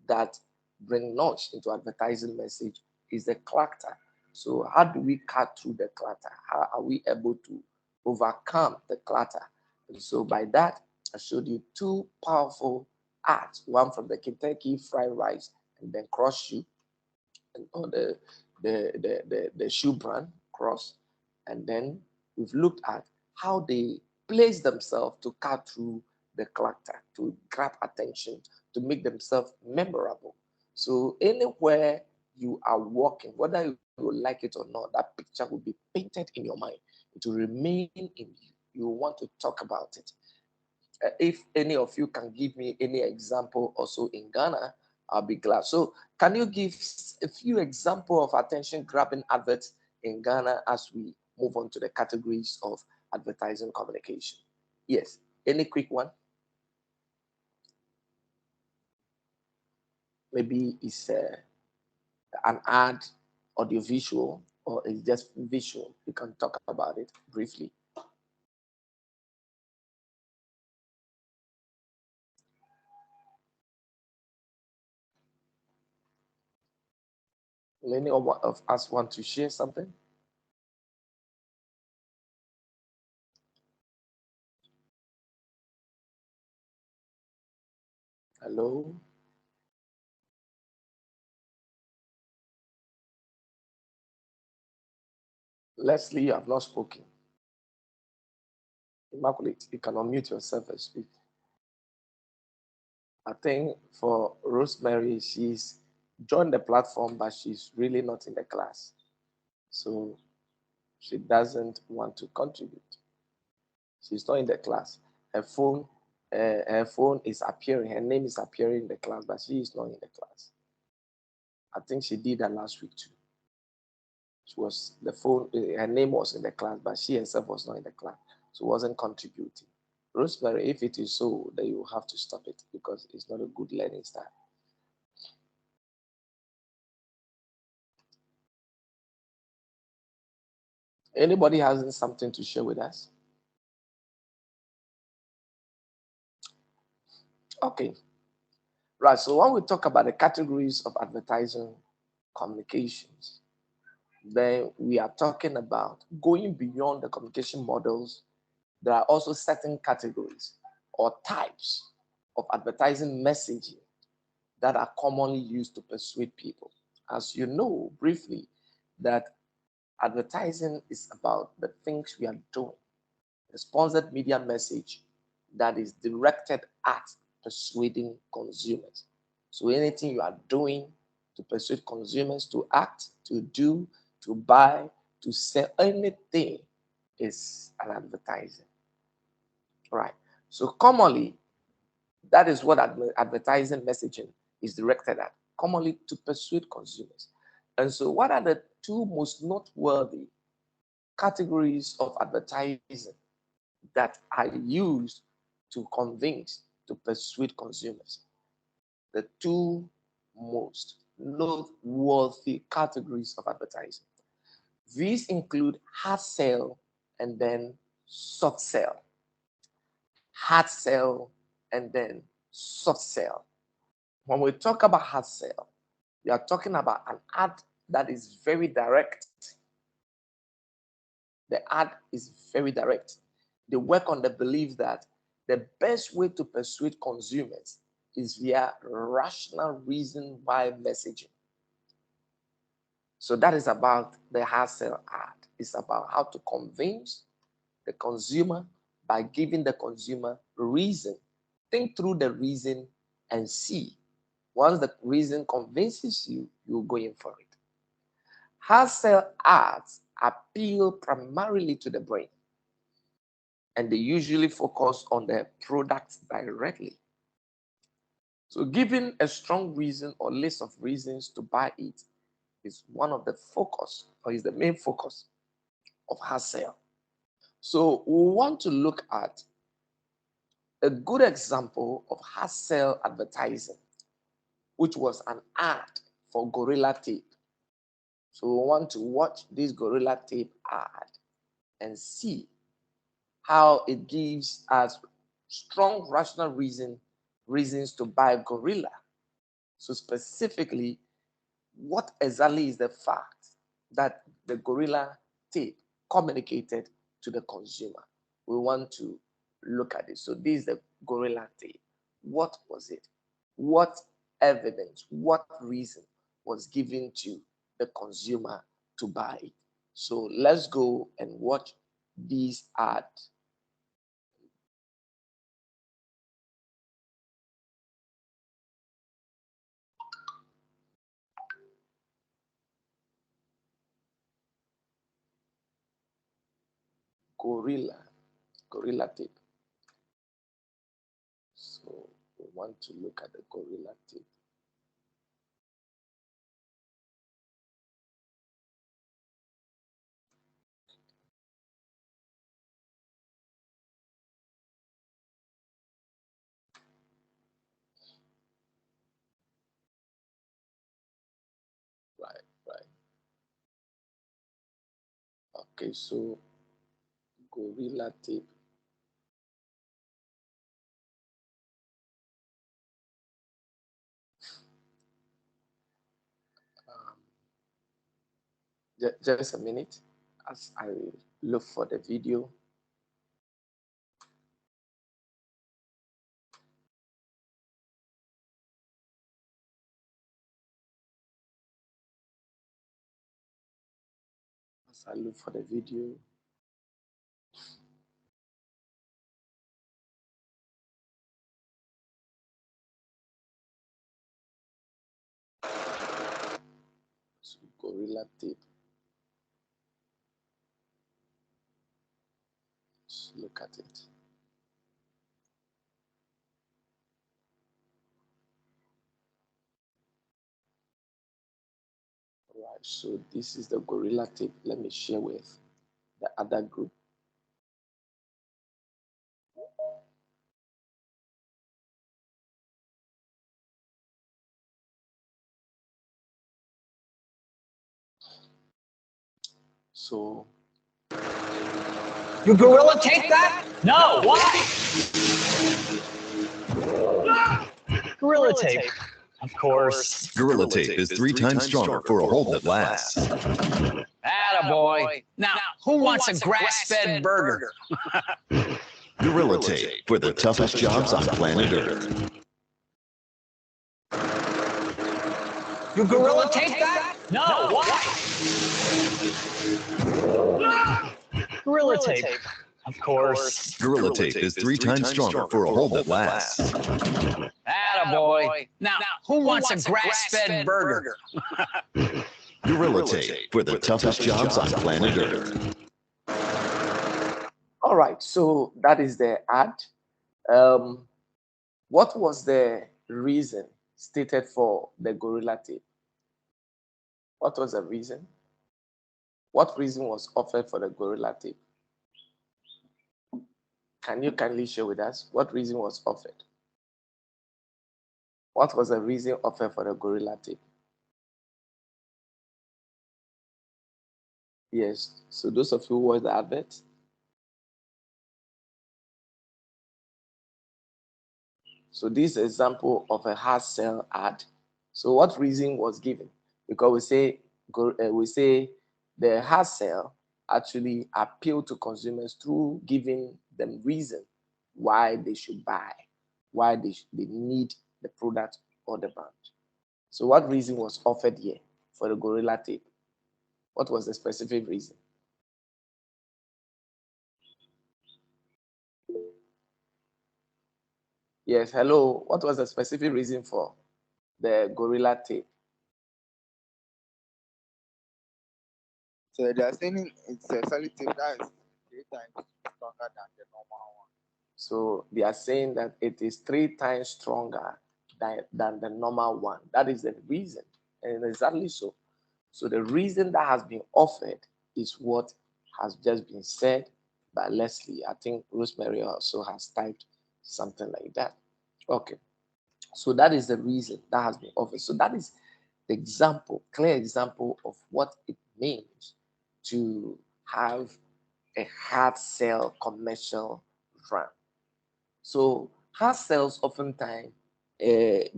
that bring noise into advertising message is the clutter. So how do we cut through the clutter? How are we able to overcome the clutter? And so by that, I showed you two powerful ads, one from the Kentucky Fried Rice and then Cross Shoe, and or the shoe brand Cross. And then we've looked at how they place themselves to cut through the clutter, to grab attention, to make themselves memorable. So anywhere you are walking, whether you like it or not, that picture will be painted in your mind. It will remain in you. You will want to talk about it. If any of you can give me any example also in Ghana, I'll be glad. So can you give a few examples of attention grabbing adverts in Ghana as we move on to the categories of advertising communication? Yes, any quick one? Maybe it's an ad, audiovisual, or it's just visual. You can talk about it briefly. Any of us want to share something? Hello? Leslie, you have not spoken. Immaculate, you can unmute yourself and speak. I think for Rosemary, she's joined the platform, but she's really not in the class. So she doesn't want to contribute. She's not in the class. Her phone is appearing. Her name is appearing in the class, but she is not in the class. I think she did that last week too. She was the phone. Her name was in the class, but she herself was not in the class. So wasn't contributing. Rosemary, if it is so, then you have to stop it because it's not a good learning style. Anybody has something to share with us? Okay. Right. So when we talk about the categories of advertising communications, then we are talking about going beyond the communication models. There are also certain categories or types of advertising messaging that are commonly used to persuade people. As you know, briefly, that advertising is about the things we are doing. A sponsored media message that is directed at persuading consumers. So anything you are doing to persuade consumers to act, to do, to buy, to sell, anything is an advertising. Right. So commonly, that is what advertising messaging is directed at, commonly to persuade consumers. And so what are the two most noteworthy categories of advertising that are used to convince, to persuade consumers? The two most noteworthy categories of advertising. These include hard sell and then soft sell. Hard sell and then soft sell. When we talk about hard sell, we are talking about an ad that is very direct. The ad is very direct. They work on the belief that the best way to persuade consumers is via rational reason why messaging. So that is about the hard sell ad. It's about how to convince the consumer by giving the consumer reason. Think through the reason and see. Once the reason convinces you, you'll go in for it. Hard sell ads appeal primarily to the brain, and they usually focus on the product directly. So giving a strong reason or list of reasons to buy it is one of the focus, or is the main focus of hard sell. So we want to look at a good example of hard sell advertising, which was an ad for Gorilla Tape. So we want to watch this Gorilla Tape ad and see how it gives us strong rational reasons to buy Gorilla. So specifically, what exactly is the fact that the Gorilla Tape communicated to the consumer? We want to look at it. So this is the Gorilla Tape. What was it? What evidence, what reason was given to the consumer to buy it? So let's go and watch these ads. Gorilla Tape. So we want to look at the Gorilla Tape. Right. Okay, so Gorilla Tape. Just a minute as I look for the video. As I look for the video. So Gorilla Tape. Let's look at it. Right, so this is the Gorilla Tape. Let me share with the other group. So You gorilla tape that? No. Why? Gorilla tape. Of course. Gorilla Tape is 3 times stronger for a hold that lasts. Attaboy. Now, who wants a grass-fed burger? Gorilla Tape for the toughest jobs on planet Earth. You gorilla tape that? No, why? Gorilla tape. Of course. Gorilla Tape is 3 times stronger for a hold that lasts. Attaboy. Now, who wants a grass-fed burger? Gorilla Tape for the toughest jobs on planet Earth. All right, so that is the ad. What was the reason stated for the gorilla tape? What was the reason? What reason was offered for the gorilla tape? Can you kindly share with us what reason was offered? What was the reason offered for the gorilla tape? Yes, so those of you who watched the advert, so this is an example of a hard sell ad. So what reason was given? Because we say the hard sell actually appeal to consumers through giving them reason why they should buy, why they need the product or the brand. So what reason was offered here for the gorilla tape? What was the specific reason? Yes, hello. What was the specific reason for the gorilla tape? So they are saying it's a solid tape that is 3 times stronger than the normal one. So they are saying that it is 3 times stronger than the normal one. That is the reason, and exactly so. So the reason that has been offered is what has just been said by Leslie. I think Rosemary also has typed something like that. Okay. So that is the reason that has been offered. So that is the example, clear example of what it means to have a hard sell commercial brand. So hard sales oftentimes, if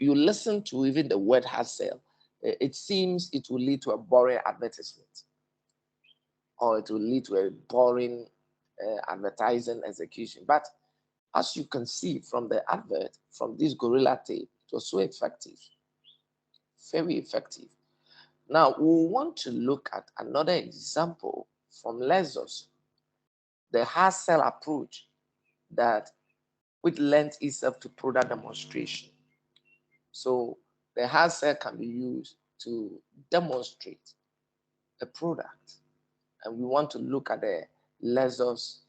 you listen to even the word hard sell, it seems it will lead to a boring advertisement, or it will lead to a boring advertising execution. But as you can see from the advert, from this gorilla tape, it was so effective, very effective. Now, we want to look at another example from Lexus, the hard sell approach that which lends itself to product demonstration. So the hard sell can be used to demonstrate a product. And we want to look at the Lexus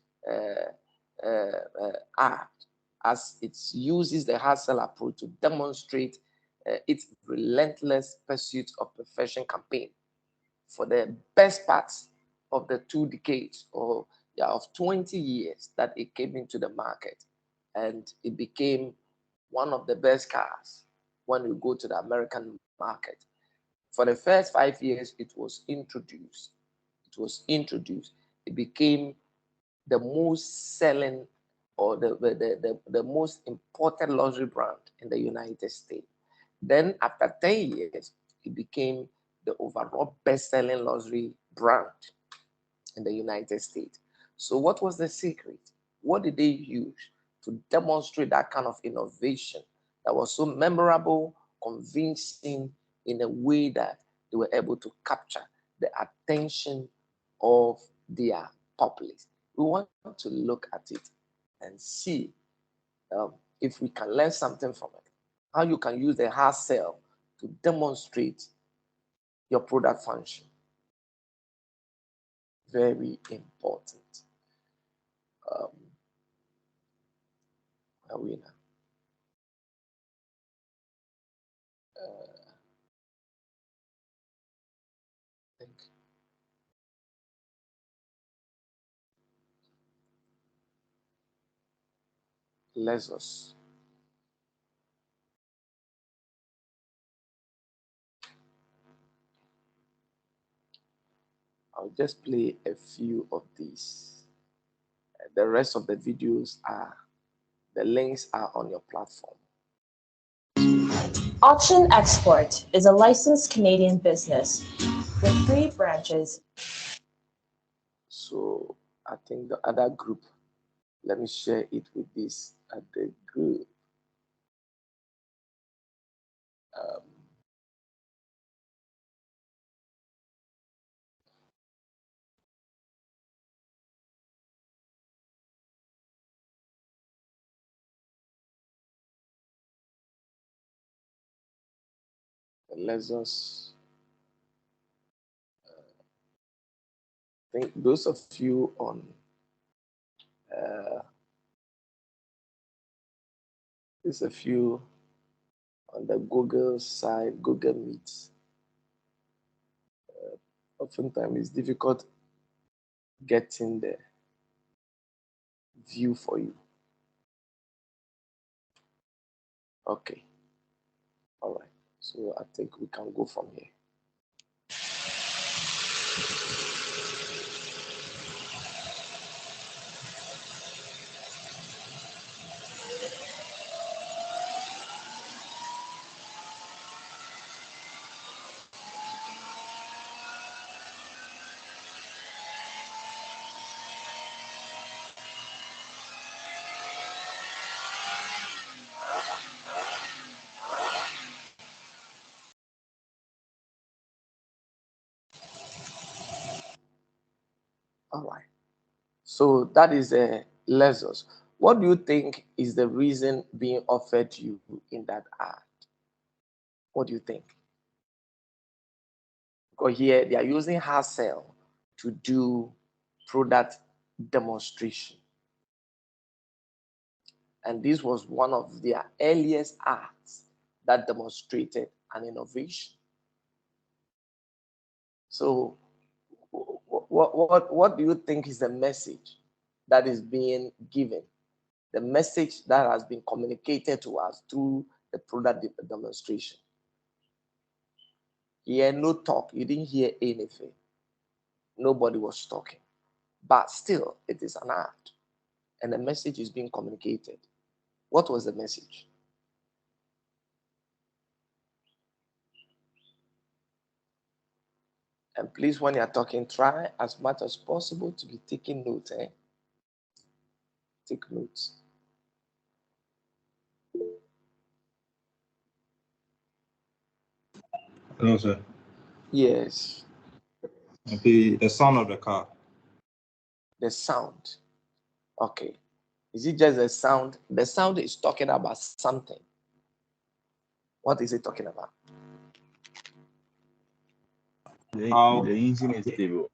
art as it uses the hard sell approach to demonstrate its relentless pursuit of perfection campaign for the best parts of the 2 decades or of 20 years that it came into the market. And it became one of the best cars when you go to the American market. For the first 5 years, it was introduced. It became the most selling or the most important luxury brand in the United States. Then after 10 years, it became the overall best-selling luxury brand in the United States. So what was the secret? What did they use to demonstrate that kind of innovation that was so memorable, convincing in a way that they were able to capture the attention of their populace? We want to look at it and see if we can learn something from it. How you can use the hard sell to demonstrate your product function. Very important. Are we now? I think Lexus. I'll just play a few of these. The rest of the videos the links are on your platform. Auction Export is a licensed Canadian business with 3 branches. So I think the other group, let me share it with this at the group. the lessons. I think those of you on there's a few on the Google side, Google Meets. Oftentimes it's difficult getting the view for you. Okay. All right. So I think we can go from here. All right. So that is a lessons. What do you think is the reason being offered you in that ad? What do you think? Because here they are using Hassel to do product demonstration. And this was one of their earliest ads that demonstrated an innovation. So what do you think is the message that is being given? The message that has been communicated to us through the product demonstration. Here, no talk. You didn't hear anything. Nobody was talking. But still, it is an ad. And the message is being communicated. What was the message? And please, when you're talking, try as much as possible to be taking notes. Take notes. Hello, sir. Yes. The sound of the car. The sound. Okay. Is it just the sound? The sound is talking about something. What is it talking about? The engine is stable.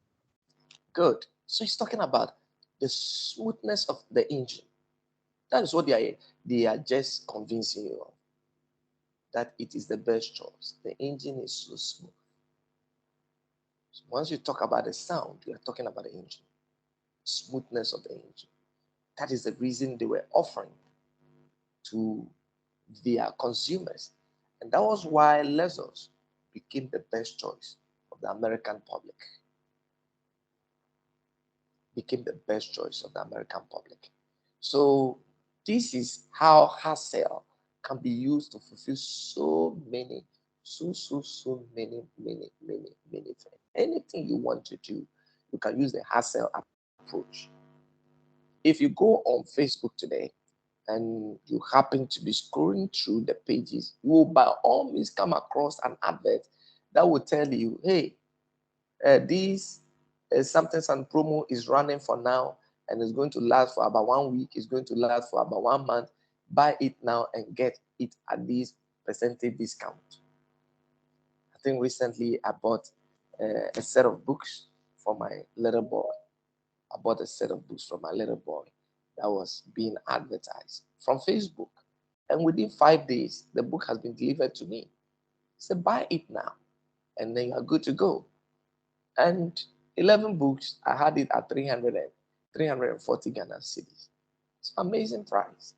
Good. So it's talking about the smoothness of the engine. That is what they are just convincing you of. That it is the best choice. The engine is so smooth. So once you talk about the sound, you are talking about the engine. Smoothness of the engine. That is the reason they were offering to their consumers. And that was why Lexus became the best choice of the American public. Became the best choice of the American public. So this is how Hassel can be used to fulfill so many things. Anything you want to do, you can use the Hassel approach. If you go on Facebook today and you happen to be scrolling through the pages, you will by all means come across an advert that will tell you, hey, this something promo is running for now and it's going to last for about 1 week, it's going to last for about 1 month. Buy it now and get it at this percentage discount. I think recently I bought a set of books for my little boy. I bought a set of books for my little boy that was being advertised from Facebook. And within 5 days, the book has been delivered to me. So buy it now, and then you're good to go. And 11 books, I had it at 340 Ghana cedis. It's an amazing price.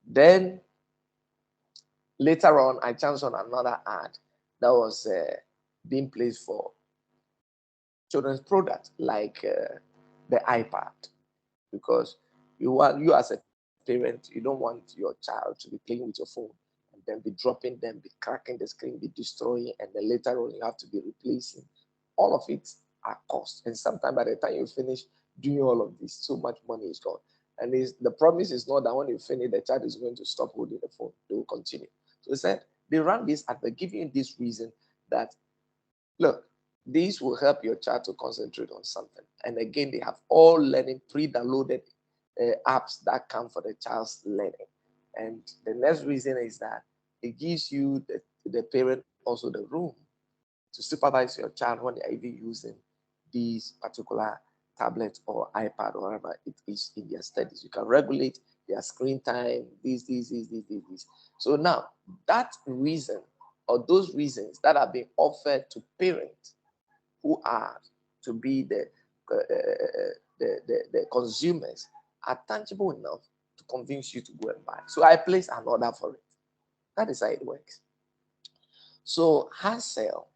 Then later on, I chanced on another ad that was being placed for children's products like the iPad, because you as a parent, you don't want your child to be playing with your phone and then be dropping them, be cracking the screen, be destroying, and then later on you have to be replacing. All of it are cost, and sometimes by the time you finish doing all of this, so much money is gone. And the promise is not that when you finish, the child is going to stop holding the phone. They will continue. So they said they ran this advert giving you this reason that, look, these will help your child to concentrate on something. And again, they have all learning pre-downloaded apps that come for the child's learning. And the next reason is that it gives you, the parent, also the room to supervise your child when they're even using these particular tablet or iPad or whatever it is in their studies. You can regulate their screen time, this. So now that reason or those reasons that are being offered to parents who are to be the consumers are tangible enough to convince you to go and buy. So I place an order for it. That is how it works. So hard sell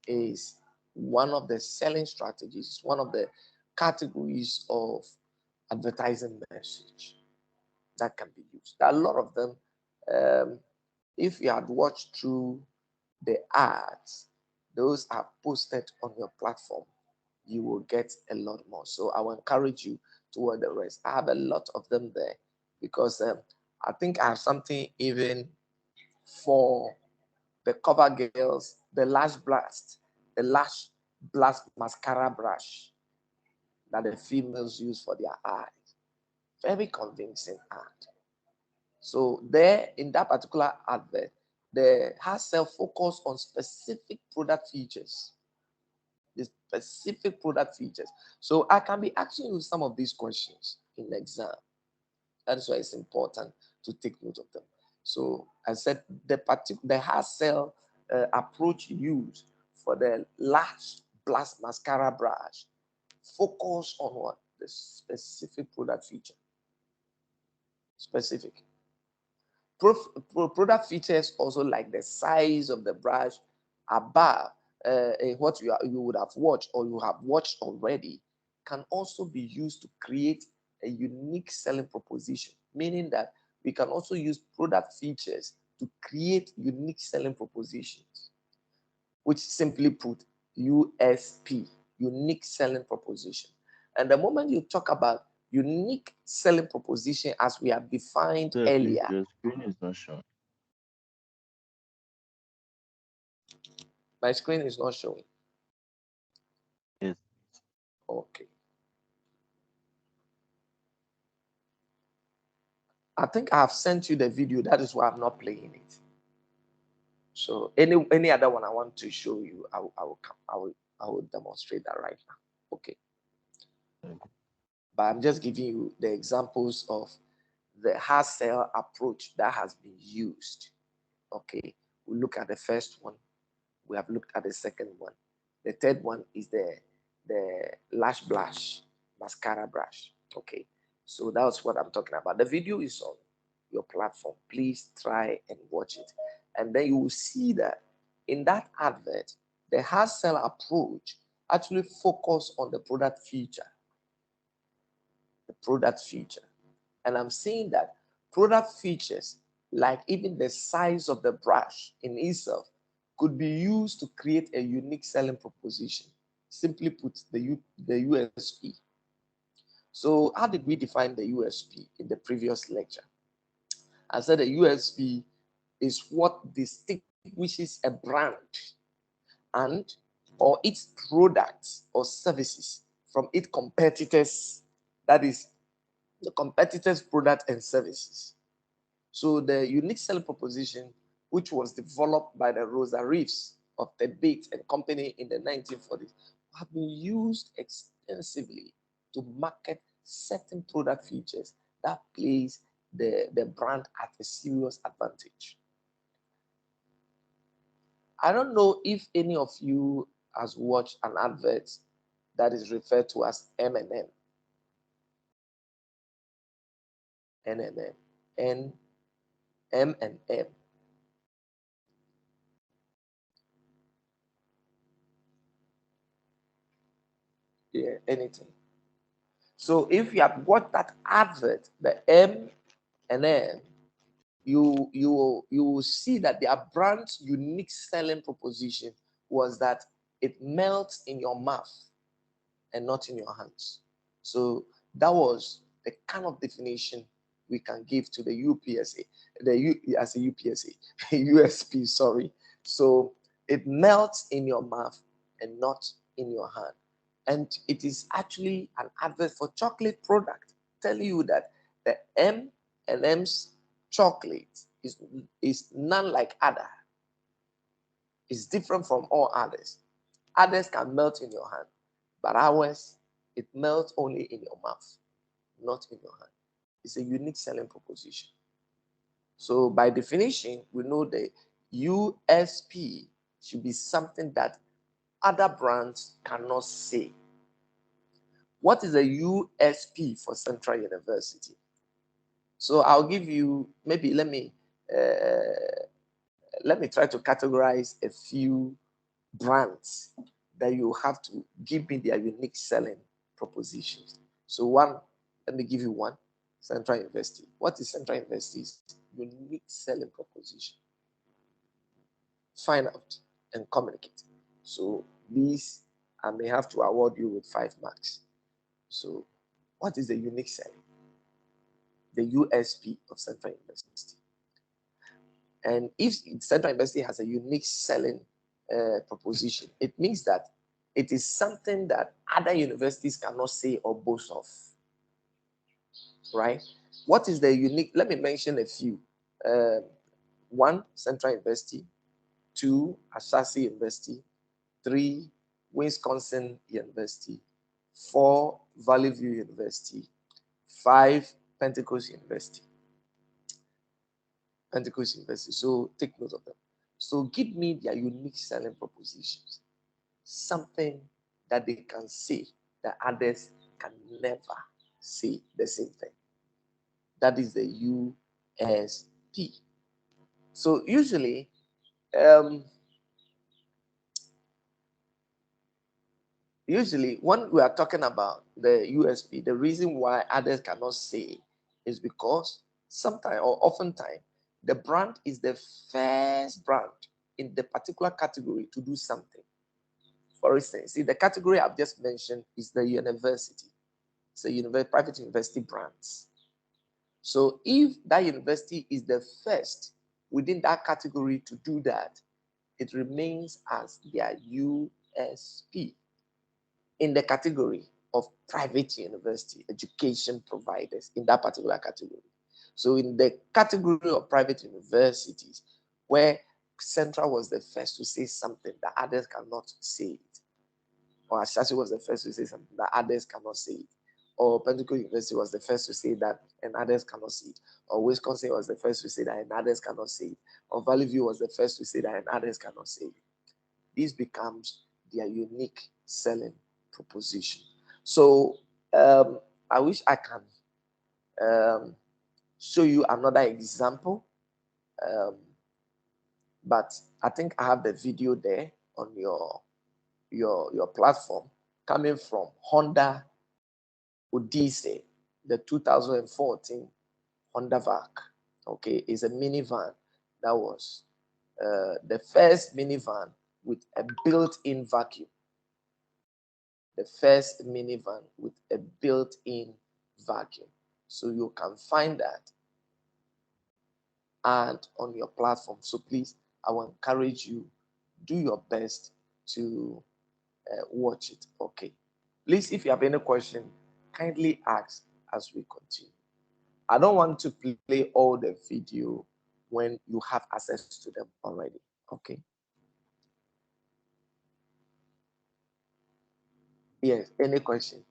is one of the selling strategies, one of the categories of advertising message that can be used. There are a lot of them. If you had watched through the ads, those are posted on your platform, you will get a lot more. So I will encourage you to watch the rest. I have a lot of them there because I think I have something even for the cover girls, the lash blast mascara brush that the females use for their eyes. Very convincing ad. So there in that particular advert, the hard sell focus on specific product features. The specific product features. So I can be asking you some of these questions in the exam. That's why it's important to take note of them. So I said the hard sell approach used for the lash blast mascara brush focus on what? The specific product feature. Specific. Product features also like the size of the brush above what you would have watched or you have watched already can also be used to create a unique selling proposition, meaning that we can also use product features to create unique selling propositions, which simply put, USP, unique selling proposition. And the moment you talk about unique selling proposition as we have defined So please, earlier, your screen is not showing. my screen is not showing. Yes. Okay. I think I have sent you the video. That is why I'm not playing it. So any other one I want to show you, I will demonstrate that right now. Okay. But I'm just giving you the examples of the hard sell approach that has been used. Okay. We look at the first one. We have looked at the second one. The third one is the lash blush mascara brush. Okay. So that's what I'm talking about. The video is on your platform. Please try and watch it. And then you will see that in that advert, the hard sell approach actually focus on the product feature. The product feature. And I'm saying that product features, like even the size of the brush in itself, could be used to create a unique selling proposition. Simply put, the USP. So how did we define the USP in the previous lecture? I said the USP is what distinguishes a brand and or its products or services from its competitors. That is the competitors' products and services. So the unique selling proposition, which was developed by the Rosa Reeves of the Bates and Company in the 1940s, have been used extensively to market certain product features that place the brand at a serious advantage. I don't know if any of you has watched an advert that is referred to as M&M. N-M-M. M&M. Yeah, anything. So if you have watched that advert, the M&M, you will see that their brand's unique selling proposition was that it melts in your mouth and not in your hands. So that was the kind of definition we can give to the UPSA, as a UPSA, USP, sorry. So it melts in your mouth and not in your hand. And it is actually an advert for chocolate product, telling you that the M&M's chocolate is none like other. It's different from all others. Others can melt in your hand, but ours, it melts only in your mouth, not in your hand. It's a unique selling proposition. So by definition, we know the USP should be something that other brands cannot say. What is a USP for Central University? So I'll give you, maybe let me try to categorize a few brands that you have to give me their unique selling propositions. So one, let me give you one, Central University. What is Central University's unique selling proposition? Find out and communicate. So these, I may have to award you with 5 marks. So what is the unique selling? The USP of Central University. And if Central University has a unique selling proposition, it means that it is something that other universities cannot say or boast of. Right? What is the unique? Let me mention a few. 1, Central University. 2, Ashasi University. 3, Wisconsin University. 4, Valley View University. 5, Pentecost University. Pentecost University. So take note of them. So give me their unique selling propositions. Something that they can say that others can never say the same thing. That is the USP. So usually, when we are talking about the USP, the reason why others cannot say is because sometimes or oftentimes the brand is the first brand in the particular category to do something. For instance, see, the category I've just mentioned is the university. It's a private university brands. So if that university is the first within that category to do that, it remains as their USP in the category of private university education providers in that particular category. So in the category of private universities, where Central was the first to say something that others cannot say it, or Ashasi was the first to say something that others cannot say it, or Pentecost University was the first to say that and others cannot say it, or Wisconsin was the first to say that and others cannot say it, or Valley View was the first to say that and others cannot say it. This becomes their unique selling proposition. So I wish I can show you another example, but I think I have the video there on your platform, coming from Honda Odyssey, the 2014 Honda VAC. Okay, it's a minivan that was the first minivan with a built-in vacuum. The first minivan with a built-in vacuum. So you can find that and on your platform. So please, I will encourage you, do your best to watch it. Okay. Please, if you have any question, kindly ask as we continue. I don't want to play all the video when you have access to them already. Okay. Yes, any question?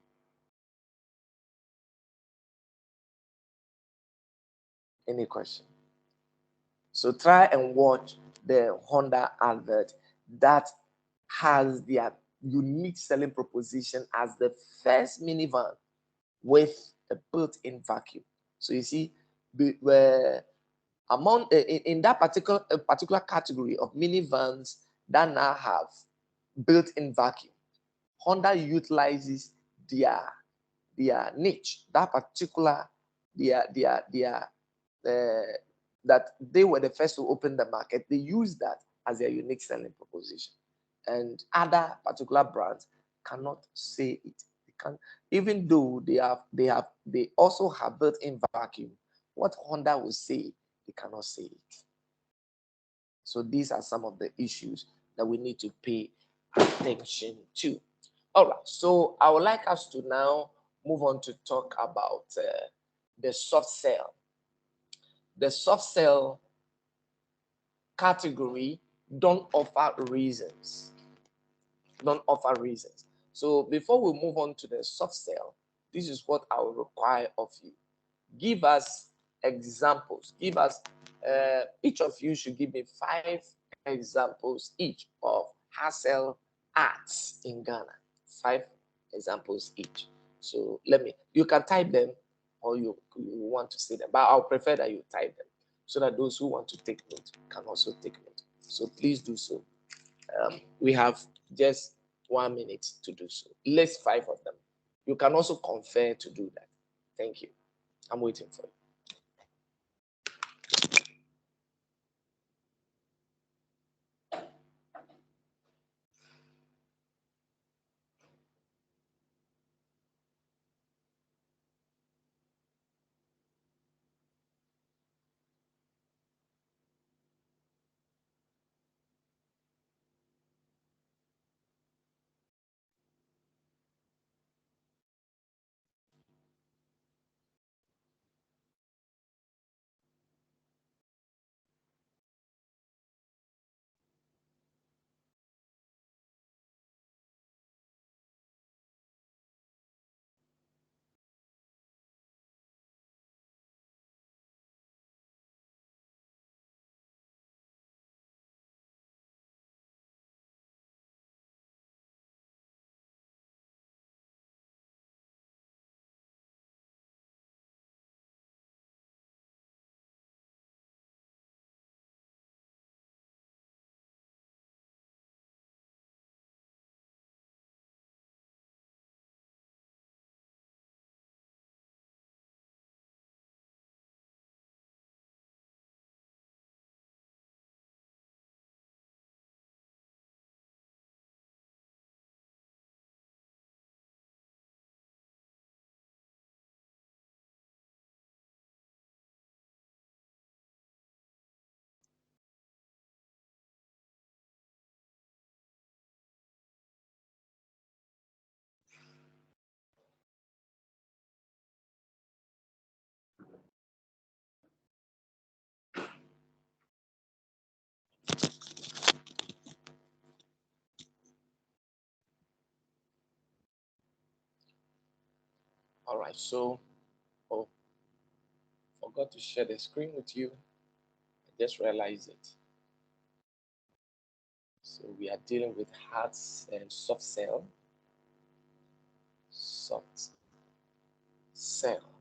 Any question? So try and watch the Honda advert that has their unique selling proposition as the first minivan with a built-in vacuum. So you see, among in that particular category of minivans that now have built-in vacuum, Honda utilizes their niche, that particular that they were the first to open the market. They use that as their unique selling proposition, and other particular brands cannot say it. They can, even though they also have built-in vacuum. What Honda will say, they cannot say it. So these are some of the issues that we need to pay attention to. All right, so I would like us to now move on to talk about the soft sell. The soft sell category don't offer reasons. Don't offer reasons. So before we move on to the soft sell, this is what I will require of you. Give us examples. Give us, each of you should give me 5 examples each of hustle arts in Ghana. 5 examples each. So you can type them or you want to say them, but I'll prefer that you type them so that those who want to take note can also take note. So please do so. We have just 1 minute to do so. List 5 of them. You can also confer to do that. Thank you. I'm waiting for you. All right, so forgot to share the screen with you. I just realized it. So we are dealing with hard and soft sell. Soft sell.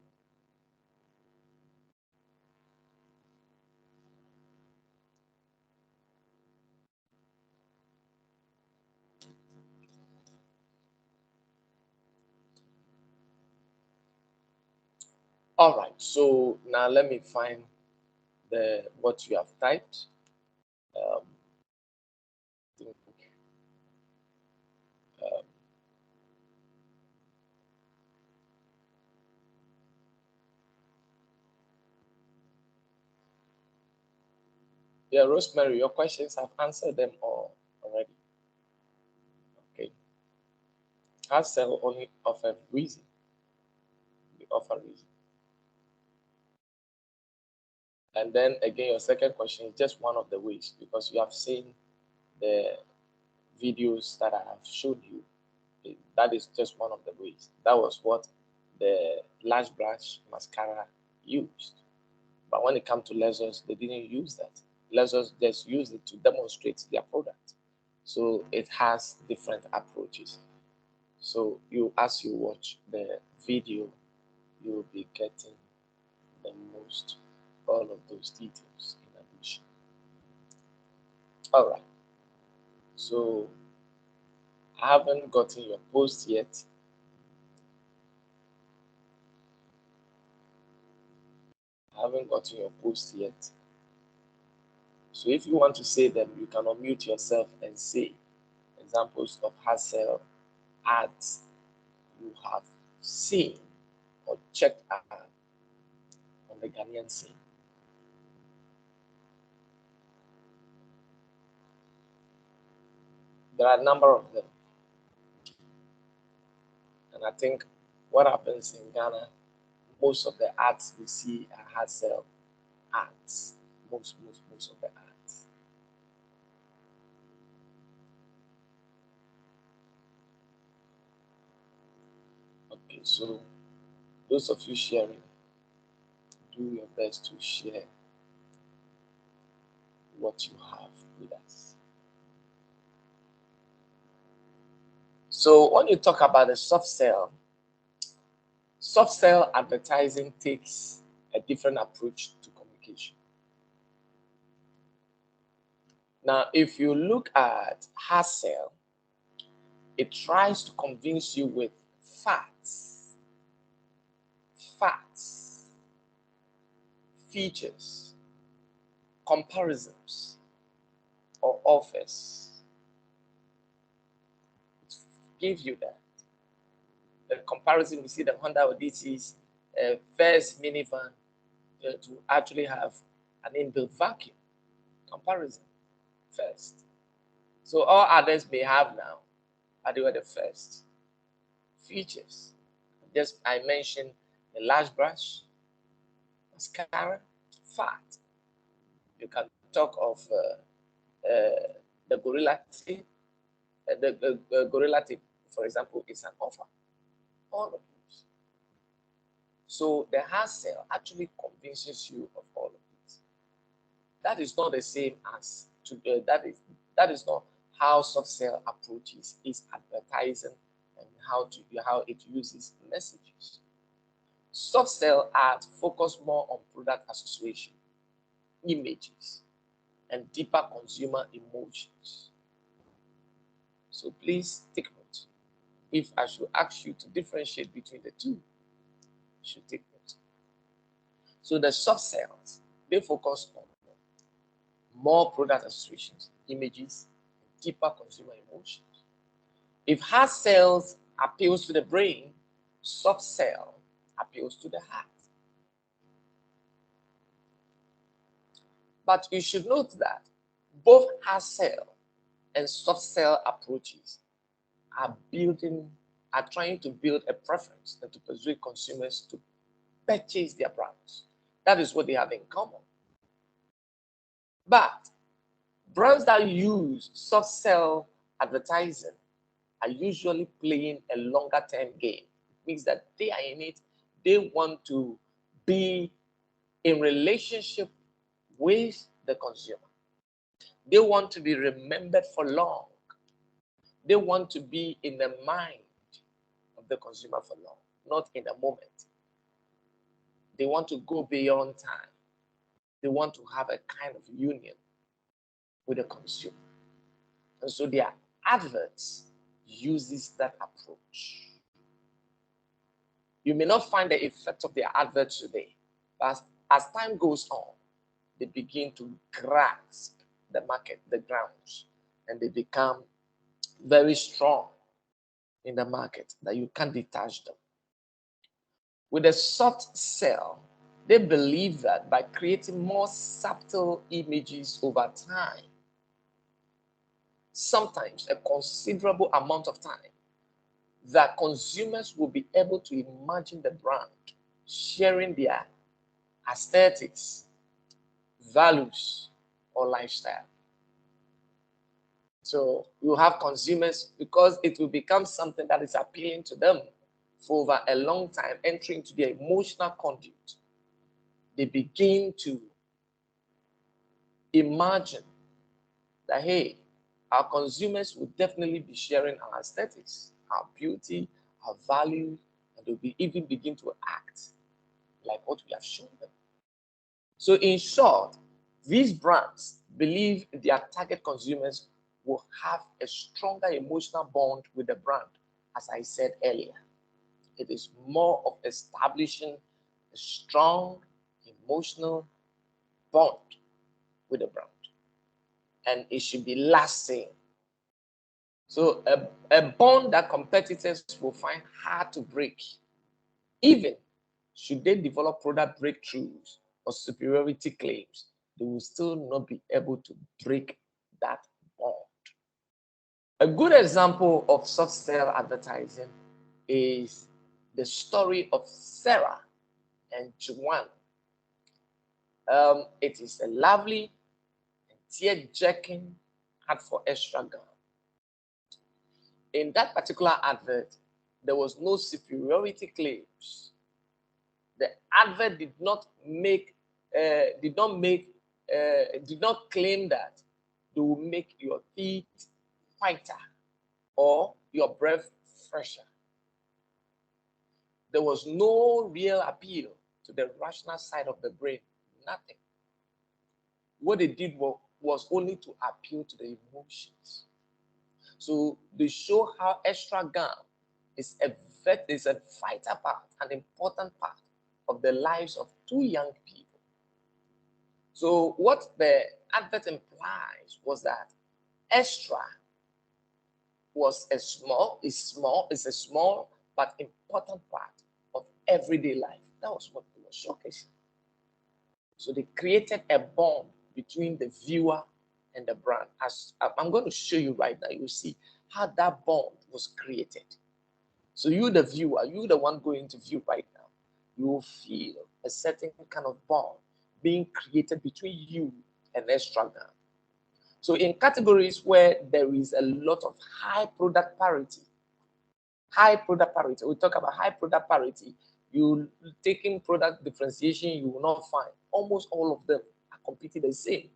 All right, so now let me find what you have typed. Um, think, um, yeah, Rosemary, your questions have answered them all already. Okay. Hard sell only offer reason. We offer reason. And then again, your second question is just one of the ways because you have seen the videos that I have showed you. That is just one of the ways. That was what the large brush mascara used. But when it comes to lasers, they didn't use that. Lasers just used it to demonstrate their product. So it has different approaches. So as you watch the video, you'll be getting the most all of those details in addition. All right. So I haven't gotten your post yet. I haven't gotten your post yet. So if you want to say them, you can unmute yourself and say examples of hustle ads you have seen or checked out on the Ghanaian scene. There are a number of them. And I think what happens in Ghana, most of the ads we see are hustle ads. Most of the ads. so those of you sharing, do your best to share what you have with us. So when you talk about the soft sell advertising takes a different approach to communication. Now, if you look at hard sell, it tries to convince you with facts, features, comparisons, or offers. It gives you that. The comparison, we see the Honda Odyssey's first minivan to actually have an inbuilt vacuum. Comparison first. So all others may have now, but they were the first. Features. Just I mentioned the lash brush, mascara, fat. You can talk of the Gorilla Tip. The Gorilla Tip, for example, is an offer. All of those. So the hard sell actually convinces you of all of this. That is not the same as that is not how soft sell approaches its advertising and how it uses messages. Soft sell ads focus more on product association, images, and deeper consumer emotions. So please take note. If I should ask you to differentiate between the two, you should take note. So the soft sales, they focus on more product associations, images, deeper consumer emotions. If hard sales appeals to the brain, soft sell appeals to the heart. But you should note that both hard sell and soft sell approaches are trying to build a preference and to persuade consumers to purchase their brands. That is what they have in common. But brands that use soft sell advertising are usually playing a longer term game. It means that they are in it, they want to be in relationship with the consumer. They want to be remembered for long. They want to be in the mind of the consumer for long, not in a moment. They want to go beyond time. They want to have a kind of union with the consumer. And so their adverts uses that approach. You may not find the effect of their adverts today, but as time goes on, they begin to grasp the market, the grounds, and they become very strong in the market that you can't detach them. With a soft sell, they believe that by creating more subtle images over time, sometimes a considerable amount of time, that consumers will be able to imagine the brand sharing their aesthetics, values, or lifestyle. So you have consumers, because it will become something that is appealing to them for over a long time, entering into their emotional conduit. They begin to imagine that, hey, our consumers will definitely be sharing our aesthetics, our beauty, our values, and they'll even begin to act like what we have shown them. So in short, these brands believe their target consumers will have a stronger emotional bond with the brand, as I said earlier. It is more of establishing a strong emotional bond with the brand. And it should be lasting. So a bond that competitors will find hard to break, even should they develop product breakthroughs or superiority claims, they will still not be able to break that bond. A good example of soft sell advertising is the story of Sarah and Juan. It is a lovely and tear-jerking ad for extra gum. In that particular advert, there was no superiority claims. The advert did not claim that they will make your teeth whiter or your breath fresher. There was no real appeal to the rational side of the brain. Nothing. What they did was only to appeal to the emotions. So they show how extra gum is a vital part, an important part of the lives of two young people. So what the advert implies was that extra is a small but important part of everyday life. That was what it was showcasing. So they created a bond between the viewer and the brand. As I'm going to show you right now, you see how that bond was created. So you, the viewer, you the one going to view right now, you will feel a certain kind of bond being created between you and extra gum. So in categories where there is a lot of high product parity, we talk about high product parity, you taking product differentiation, you will not find almost all of them are completely the same.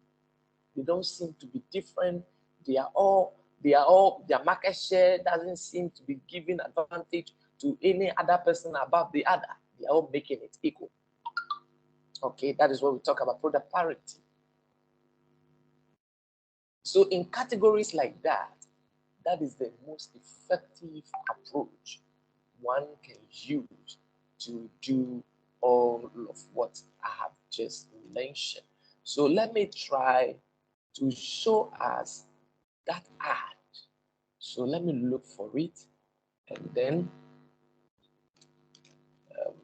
They don't seem to be different. Their market share doesn't seem to be giving advantage to any other person above the other. They are all making it equal. Okay, that is what we talk about product parity. So in categories like that, that is the most effective approach one can use to do all of what I have just mentioned. So let me try to show us that ad. So let me look for it, and then um,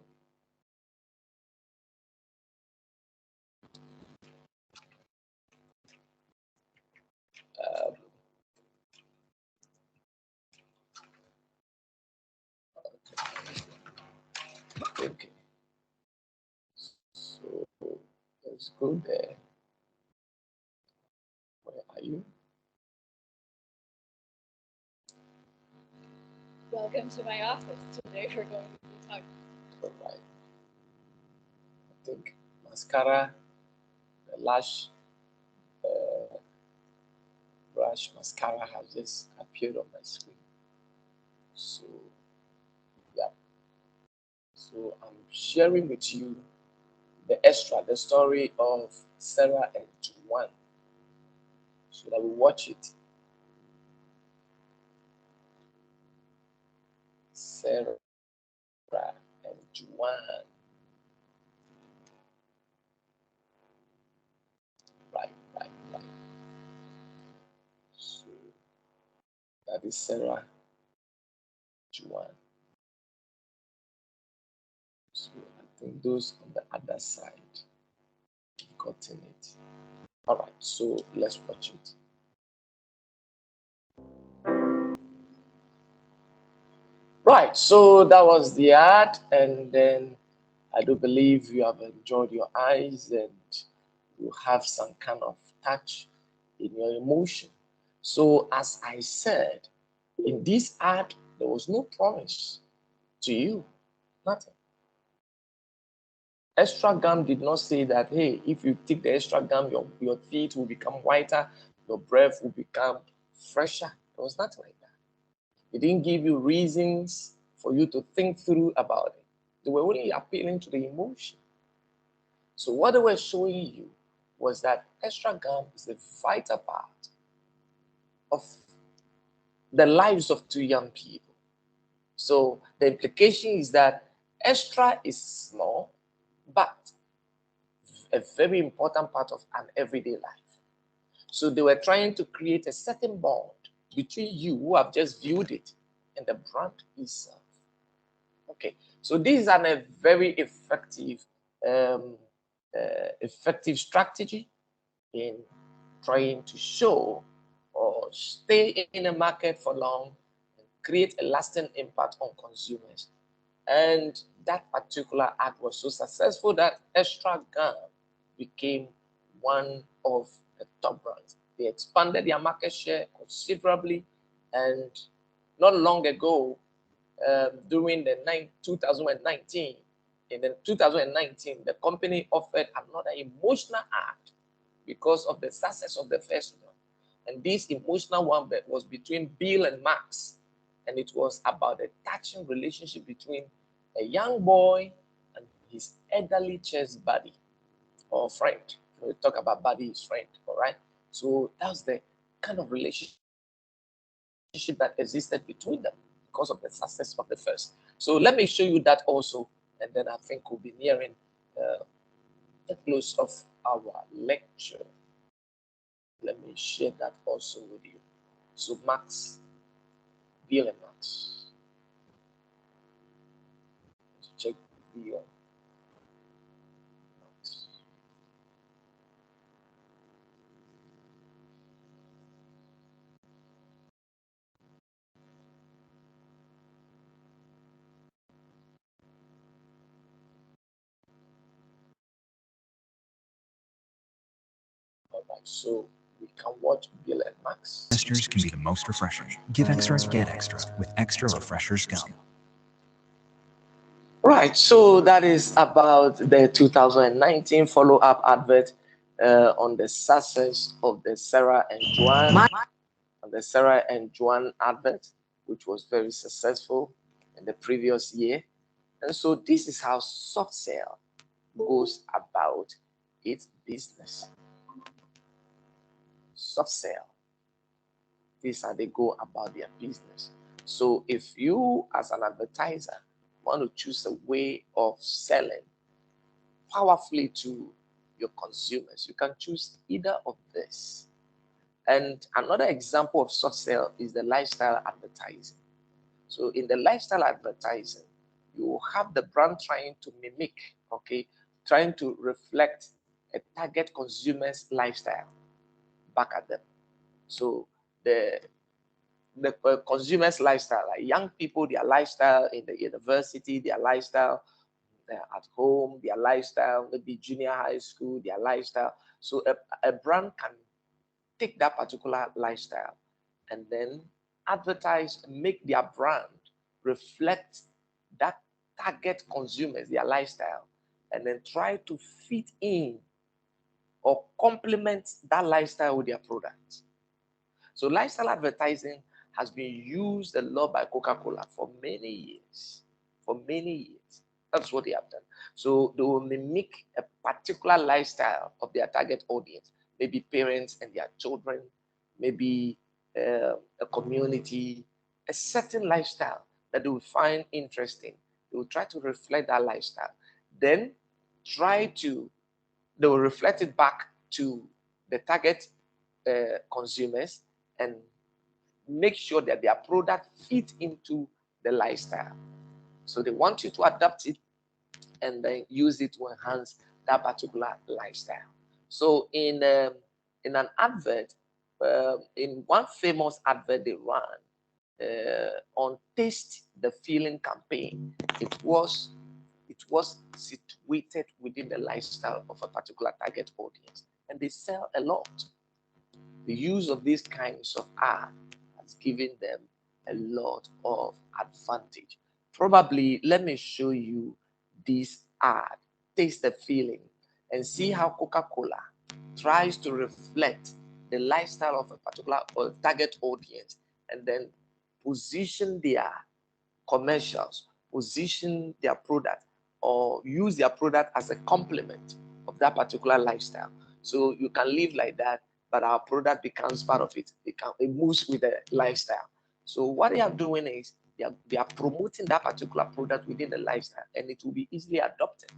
okay. So let's go there. Where are you? Welcome to my office. Today we're going to be talking. All right. I think mascara, the lash brush mascara has just appeared on my screen. So yeah. So I'm sharing with you the story of Sarah and Juan. So that we watch it. Sarah and Juan. Right. So that is Sarah, Juan. So I think those on the other side gotten it. All right, so let's watch it. Right, so that was the ad, and then I do believe you have enjoyed your eyes and you have some kind of touch in your emotion. So as I said, in this ad, there was no promise to you, nothing. Extra gum did not say that, hey, if you take the extra gum, your teeth will become whiter, your breath will become fresher. It was nothing like that. It didn't give you reasons for you to think through about it. They were only appealing to the emotion. So what they were showing you was that extra gum is a vital part of the lives of two young people. So the implication is that extra is small, but a very important part of an everyday life. So they were trying to create a certain bond between you who have just viewed it and the brand itself. Okay, so this is a very effective strategy in trying to show or stay in a market for long and create a lasting impact on consumers. And that particular ad was so successful that Extra Gum became one of the top brands. They expanded their market share considerably, and not long ago, during the 2019. In the 2019, the company offered another emotional act because of the success of the first one. And this emotional one was between Bill and Max. And it was about a touching relationship between a young boy and his elderly chess buddy or friend. We talk about buddy is friend, all right? So that's the kind of relationship that existed between them because of the success of the first. So let me show you that also, and then I think we'll be nearing the close of our lecture. Let me share that also with you. So Max, Bill and Max. Let's check Bill. Max. All right, so we can watch Bill and Max. Esters can be the most refreshing. Give extra, get extra with extra Refreshers gum. Right, so that is about the 2019 follow-up advert on the success of the Sarah and Joanne, advert, which was very successful in the previous year. And so this is how soft sell goes about its business. Soft sell. This is how they go about their business. So if you as an advertiser want to choose a way of selling powerfully to your consumers, you can choose either of this. And another example of soft sell is the lifestyle advertising. So in the lifestyle advertising, you have the brand trying to mimic, okay, trying to reflect a target consumer's lifestyle back at them. So the consumer's lifestyle, like young people, their lifestyle in the university, their lifestyle at home, their lifestyle, maybe junior high school, their lifestyle. So a brand can take that particular lifestyle and then advertise, make their brand reflect that target consumers, their lifestyle, and then try to fit in or complement that lifestyle with their products. So lifestyle advertising has been used a lot by Coca-Cola for many years. For many years. That's what they have done. So they will mimic a particular lifestyle of their target audience, maybe parents and their children, maybe a community, a certain lifestyle that they will find interesting. They will try to reflect that lifestyle. Then they will reflect it back to the target consumers and make sure that their product fit into the lifestyle. So they want you to adapt it and then use it to enhance that particular lifestyle. So in an advert, in one famous advert they ran on Taste the Feeling campaign, it was situated within the lifestyle of a particular target audience, and they sell a lot. The use of these kinds of art has given them a lot of advantage. Probably, let me show you this ad, Taste the Feeling, and see how Coca-Cola tries to reflect the lifestyle of a particular or target audience and then position their commercials, position their product, or use their product as a complement of that particular lifestyle. So you can live like that, but our product becomes part of it. It moves with the lifestyle. So what they are doing is they are promoting that particular product within the lifestyle, and it will be easily adopted.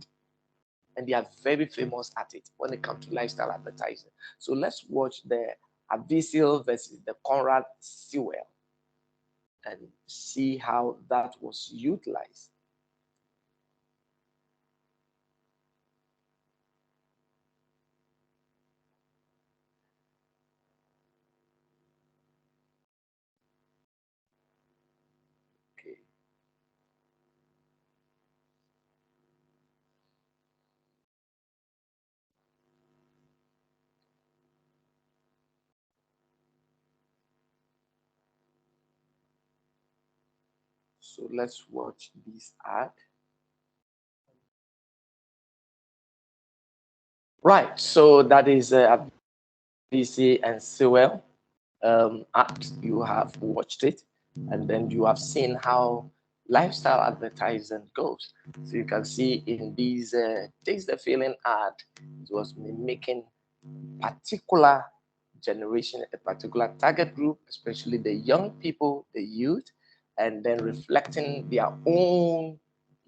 And they are very famous at it when it comes to lifestyle advertising. So let's watch the Avisil versus the Conrad Sewell and see how that was utilized. Okay. So let's watch this ad. Right, so that is BC and Sewell ad. You have watched it, and then you have seen how lifestyle advertising goes. So you can see in these Taste the Feeling ad, it was mimicking particular generation, a particular target group, especially the young people, the youth, and then reflecting their own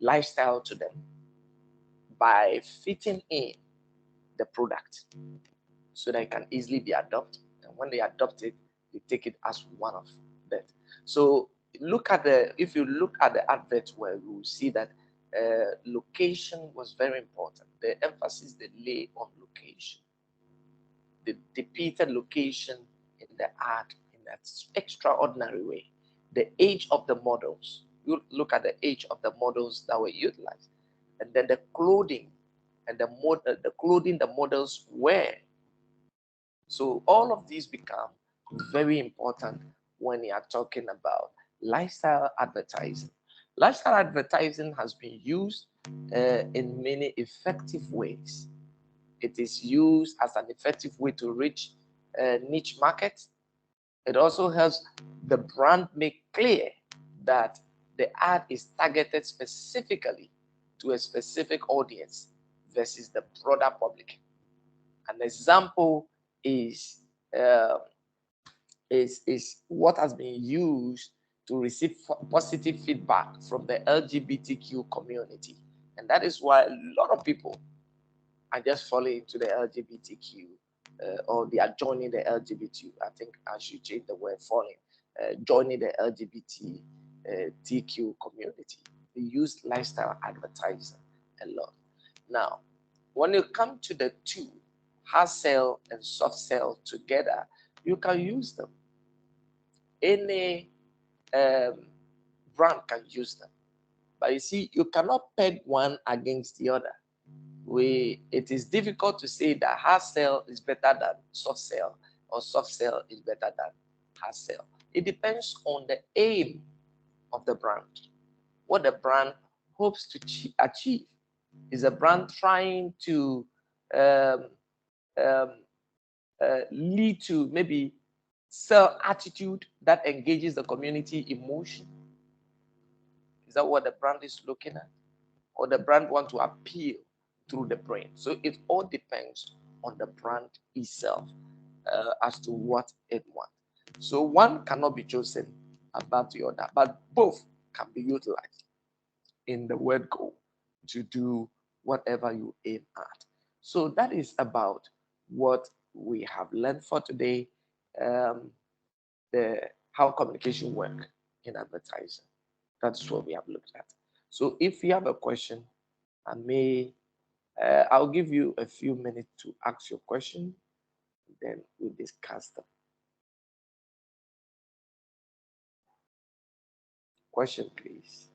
lifestyle to them by fitting in the product so that it can easily be adopted. And when they adopt it, they take it as one of that. So if you look at the advert, where you will see that location was very important. The emphasis they lay on location, the depicted location in the ad in that extraordinary way. The age of the models. You look at the age of the models that were utilized, and then the clothing and the clothing the models wear. So all of these become very important when you are talking about lifestyle advertising. Lifestyle advertising has been used in many effective ways. It is used as an effective way to reach niche markets. It also helps the brand make clear that the ad is targeted specifically to a specific audience versus the broader public. An example is uh, is what has been used to receive positive feedback from the LGBTQ community, and that is why a lot of people are just falling into the LGBTQ, or they are joining the LGBT. I think I should change the word falling, joining the LGBTQ community. They use lifestyle advertising a lot. Now, when you come to the two, hard sell and soft sell together, you can use them. Any um, brand can use them. But you see, you cannot peg one against the other. It is difficult to say that hard sell is better than soft sell, or soft sell is better than hard sell. It depends on the aim of the brand, what the brand hopes to achieve. Is a brand trying to um, um, lead to maybe sell attitude that engages the community emotion? Is that what the brand is looking at? Or the brand want to appeal through the brain? So it all depends on the brand itself as to what it wants. So one cannot be chosen above the other, but both can be utilized in the word go to do whatever you aim at. So that is about what we have learned for today. Um, the how communication work in advertising. That's what we have looked at. So if you have a question, I'll give you a few minutes to ask your question, then we discuss them. Question, please.